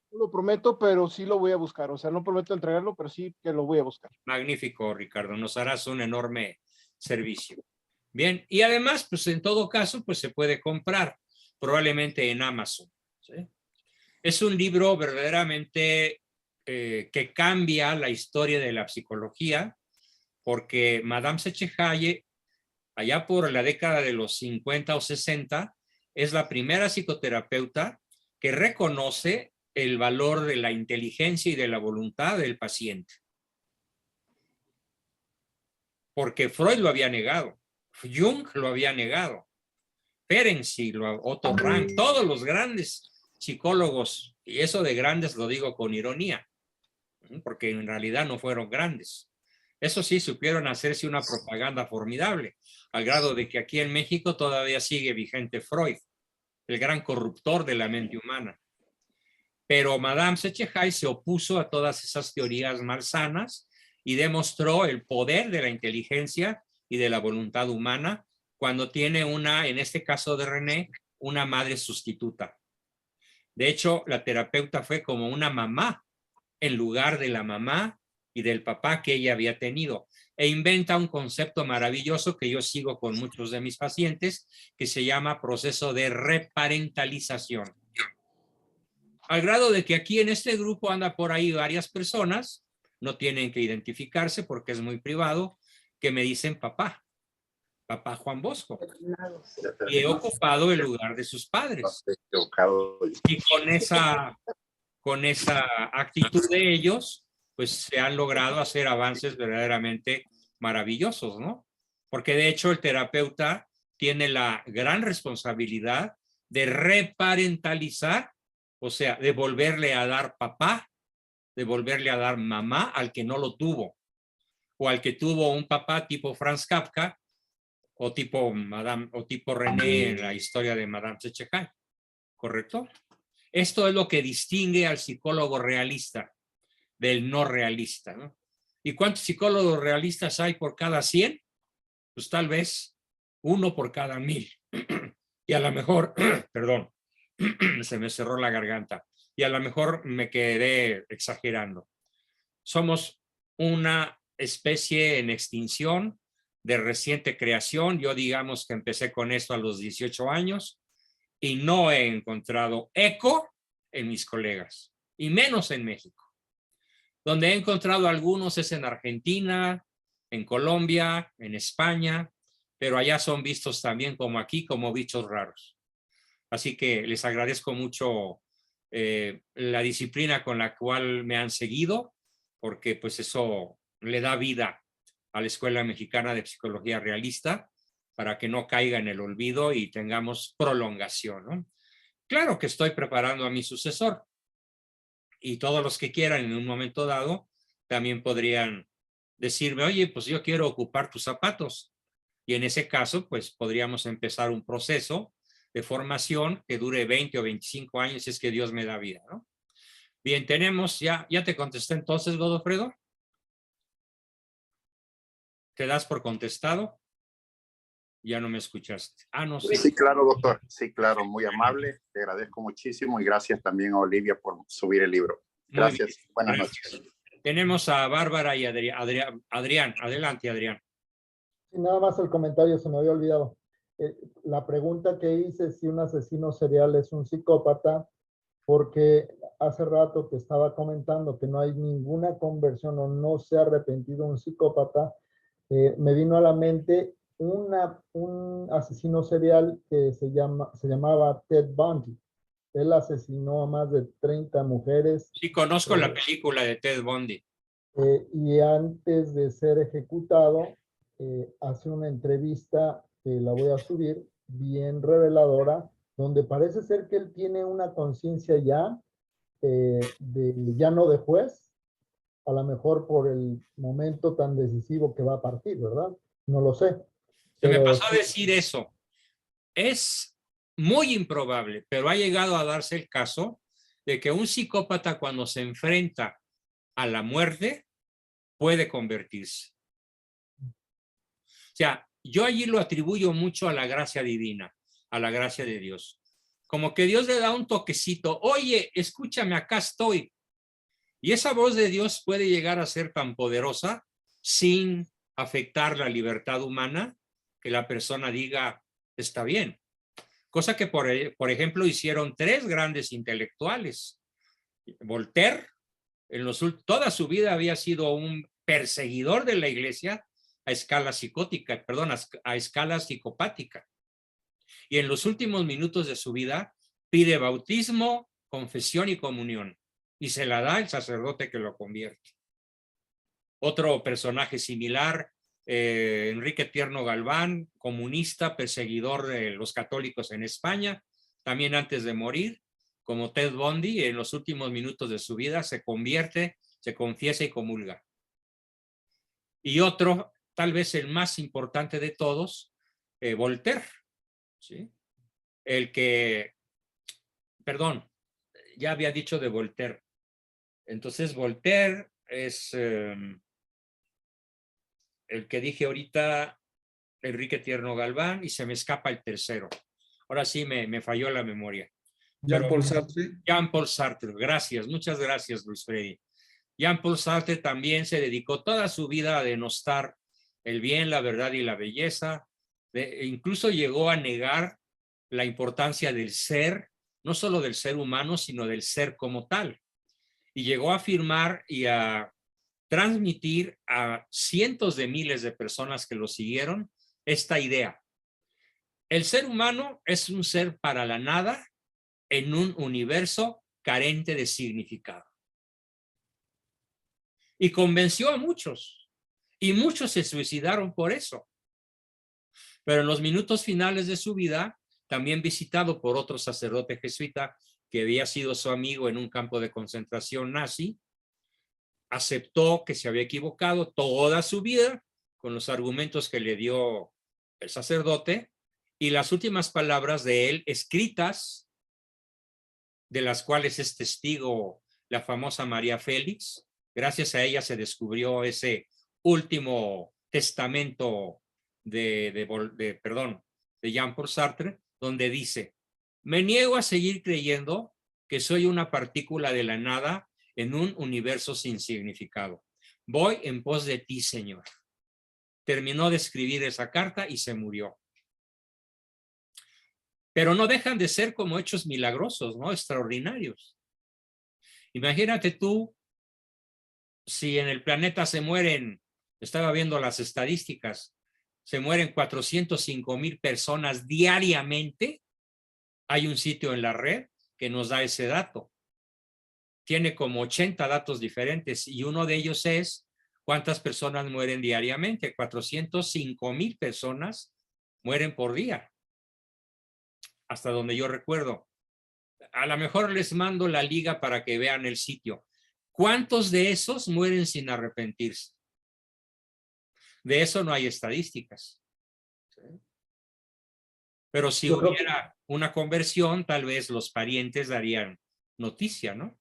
No lo prometo, pero sí lo voy a buscar. O sea, no prometo entregarlo, pero sí que lo voy a buscar. Magnífico, Ricardo. Nos harás un enorme servicio. Bien, y además, pues en todo caso, pues se puede comprar, probablemente en Amazon, ¿sí? Es un libro verdaderamente que cambia la historia de la psicología, porque Madame Sechehaye, allá por la década de los 50 o 60, es la primera psicoterapeuta que reconoce el valor de la inteligencia y de la voluntad del paciente. porque Freud lo había negado, Jung lo había negado, Ferenczi, Otto Rank, todos los grandes psicólogos, y eso de grandes lo digo con ironía, porque en realidad no fueron grandes. Eso sí, supieron hacerse una propaganda formidable, al grado de que aquí en México todavía sigue vigente Freud, el gran corruptor de la mente humana. Pero Madame Zechehai se opuso a todas esas teorías malsanas y demostró el poder de la inteligencia y de la voluntad humana cuando tiene una, en este caso de René, una madre sustituta. De hecho, la terapeuta fue como una mamá en lugar de la mamá y del papá que ella había tenido. E inventa un concepto maravilloso que yo sigo con muchos de mis pacientes, que se llama proceso de reparentalización. Al grado de que aquí en este grupo anda por ahí varias personas, no tienen que identificarse porque es muy privado, que me dicen papá Juan Bosco. Y he ocupado el lugar de sus padres. Y con esa actitud de ellos, pues se han logrado hacer avances verdaderamente maravillosos, ¿no? Porque de hecho el terapeuta tiene la gran responsabilidad de reparentalizar, o sea, de volverle a dar papá, de volverle a dar mamá al que no lo tuvo, o al que tuvo un papá tipo Franz Kafka, o tipo René en la historia de Madame Zechehai, ¿correcto? Esto es lo que distingue al psicólogo realista del no realista, ¿no? ¿Y cuántos psicólogos realistas hay por cada 100? Pues tal vez 1 por cada 1000. Y a lo mejor, perdón, se me cerró la garganta, y a lo mejor me quedé exagerando. Somos una especie en extinción, de reciente creación. Yo digamos que empecé con esto a los 18 años y no he encontrado eco en mis colegas, y menos en México. Donde he encontrado algunos es en Argentina, en Colombia, en España, pero allá son vistos también como aquí, como bichos raros. Así que les agradezco mucho la disciplina con la cual me han seguido, porque pues eso le da vida a la Escuela Mexicana de Psicología Realista para que no caiga en el olvido y tengamos prolongación, ¿no? Claro que estoy preparando a mi sucesor y todos los que quieran en un momento dado también podrían decirme, oye, pues yo quiero ocupar tus zapatos. Y en ese caso, pues podríamos empezar un proceso de formación que dure 20 o 25 años si es que Dios me da vida, ¿no? Bien, tenemos, ya te contesté entonces, Godofredo. ¿Te das por contestado? Ya no me escuchaste. Ah, no sé. Sí, claro, doctor. Sí, claro, muy amable. Te agradezco muchísimo y gracias también a Olivia por subir el libro. Gracias. Buenas noches. Tenemos a Bárbara y Adrián. Adelante, Adrián. Sí, nada más el comentario, se me había olvidado. La pregunta que hice si un asesino serial es un psicópata, porque hace rato que estaba comentando que no hay ninguna conversión o no se ha arrepentido un psicópata, me vino a la mente un asesino serial que se llamaba Ted Bundy. Él asesinó a más de 30 mujeres. Sí, conozco la película de Ted Bundy. Y antes de ser ejecutado, hace una entrevista que la voy a subir, bien reveladora, donde parece ser que él tiene una conciencia ya, ya no de juez, a lo mejor por el momento tan decisivo que va a partir, ¿verdad? No lo sé. Se me pasó a decir eso. Es muy improbable, pero ha llegado a darse el caso de que un psicópata cuando se enfrenta a la muerte puede convertirse. O sea, yo allí lo atribuyo mucho a la gracia divina, a la gracia de Dios. Como que Dios le da un toquecito, oye, escúchame, acá estoy. Y esa voz de Dios puede llegar a ser tan poderosa sin afectar la libertad humana que la persona diga, está bien. Cosa que, por ejemplo, hicieron 3 grandes intelectuales. Voltaire, toda su vida había sido un perseguidor de la iglesia a escala psicótica, perdón, a escala psicopática. Y en los últimos minutos de su vida pide bautismo, confesión y comunión. Y se la da el sacerdote que lo convierte. Otro personaje similar Enrique Tierno Galván, comunista, perseguidor de los católicos en España, también antes de morir, como Ted Bundy, en los últimos minutos de su vida se convierte, se confiesa y comulga. Y otro, tal vez el más importante de todos, Voltaire, ¿sí? El que, perdón, ya había dicho de Voltaire. Entonces Voltaire es el que dije ahorita, Enrique Tierno Galván, y se me escapa el tercero. Ahora sí me falló la memoria. Jean-Paul Sartre. Jean-Paul Sartre, gracias, muchas gracias, Luis Freddy. Jean-Paul Sartre también se dedicó toda su vida a denostar el bien, la verdad y la belleza. Incluso llegó a negar la importancia del ser, no solo del ser humano, sino del ser como tal. Y llegó a afirmar y a transmitir a cientos de miles de personas que lo siguieron esta idea. El ser humano es un ser para la nada en un universo carente de significado. Y convenció a muchos, y muchos se suicidaron por eso. Pero en los minutos finales de su vida, también visitado por otro sacerdote jesuita que había sido su amigo en un campo de concentración nazi, aceptó que se había equivocado toda su vida con los argumentos que le dio el sacerdote, y las últimas palabras de él escritas, de las cuales es testigo la famosa María Félix. Gracias a ella se descubrió ese último testamento de Jean-Paul Sartre, donde dice: me niego a seguir creyendo que soy una partícula de la nada en un universo sin significado. Voy en pos de ti, Señor. Terminó de escribir esa carta y se murió. Pero no dejan de ser como hechos milagrosos, ¿no? Extraordinarios. Imagínate tú, si en el planeta se mueren, estaba viendo las estadísticas, se mueren 405,000 personas diariamente. Hay un sitio en la red que nos da ese dato. Tiene como 80 datos diferentes y uno de ellos es cuántas personas mueren diariamente. 405,000 personas mueren por día, hasta donde yo recuerdo. A lo mejor les mando la liga para que vean el sitio. ¿Cuántos de esos mueren sin arrepentirse? De eso no hay estadísticas. Pero si hubiera una conversión, tal vez los parientes darían noticia, ¿no?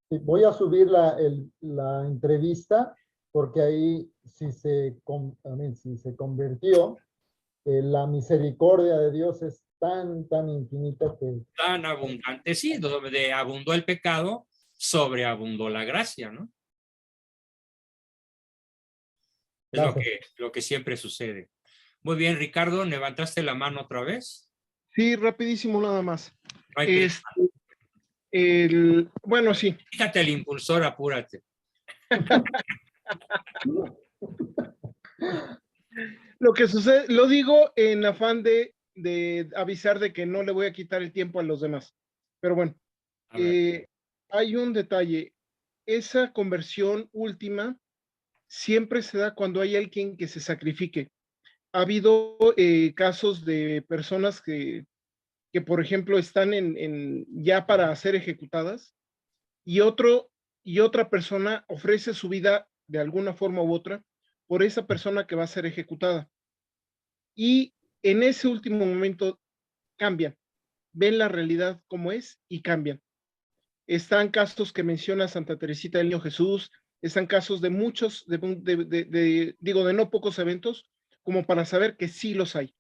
Voy a subir la entrevista porque ahí si se convirtió, la misericordia de Dios es tan infinita que... Tan abundante, sí, donde abundó el pecado, sobreabundó la gracia, ¿no? Es lo que siempre sucede. Muy bien, Ricardo, ¿levantaste la mano otra vez? Sí, rapidísimo nada más. No hay prisa. Bueno, sí. Fíjate el impulsor, apúrate. Lo que sucede, lo digo en afán de avisar de que no le voy a quitar el tiempo a los demás. Pero bueno, hay un detalle. Esa conversión última siempre se da cuando hay alguien que se sacrifique. Ha habido casos de personas que por ejemplo, están ya para ser ejecutadas y otra persona ofrece su vida de alguna forma u otra por esa persona que va a ser ejecutada. Y en ese último momento cambian, ven la realidad como es y cambian. Están casos que menciona Santa Teresita del Niño Jesús, están casos de muchos, de no pocos eventos, como para saber que sí los hay.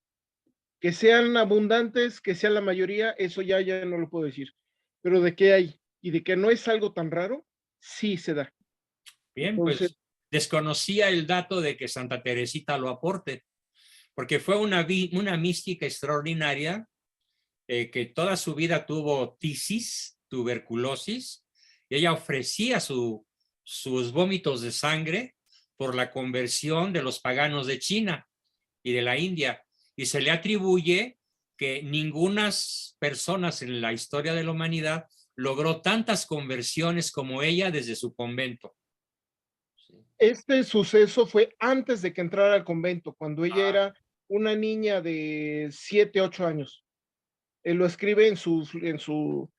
Que sean abundantes, que sea la mayoría, eso ya no lo puedo decir. Pero de qué hay y de que no es algo tan raro, sí se da. Bien, Entonces, pues desconocía el dato de que Santa Teresita lo aporte, porque fue una mística extraordinaria que toda su vida tuvo tisis, tuberculosis, y ella ofrecía sus vómitos de sangre por la conversión de los paganos de China y de la India. Y se le atribuye que ninguna persona en la historia de la humanidad logró tantas conversiones como ella desde su convento. Este suceso fue antes de que entrara al convento, cuando ella era una niña de 7, 8 años. Él lo escribe en su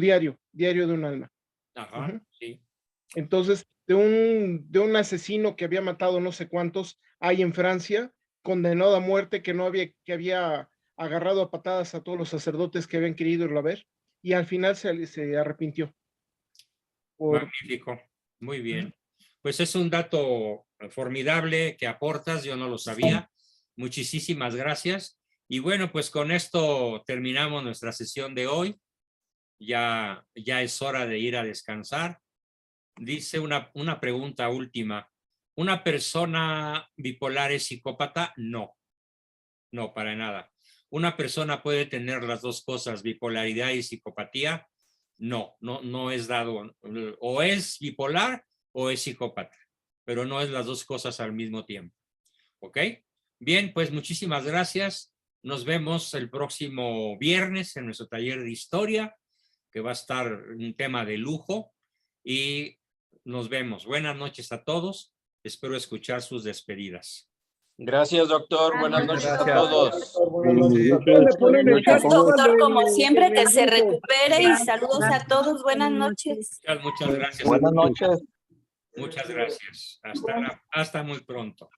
diario de un alma. Ajá, Ujú. sí. Entonces, de un asesino que había matado no sé cuántos hay en Francia, condenado a muerte, que había agarrado a patadas a todos los sacerdotes que habían querido irlo a ver, y al final se arrepintió. Magnífico, muy bien. Pues es un dato formidable que aportas, yo no lo sabía. Muchísimas gracias. Y bueno, pues con esto terminamos nuestra sesión de hoy. Ya es hora de ir a descansar. Dice una pregunta última. ¿Una persona bipolar es psicópata? No, no, para nada. ¿Una persona puede tener las dos cosas, bipolaridad y psicopatía? No es dado. O es bipolar o es psicópata, pero no es las dos cosas al mismo tiempo. ¿Ok? Bien, pues muchísimas gracias. Nos vemos el próximo viernes en nuestro taller de historia, que va a estar un tema de lujo, y nos vemos. Buenas noches a todos. Espero escuchar sus despedidas. Gracias, doctor. Buenas noches a todos. Gracias, doctor, como siempre, que se recupere y saludos a todos. Buenas noches. Muchas gracias. Buenas noches. Muchas gracias. Hasta muy pronto.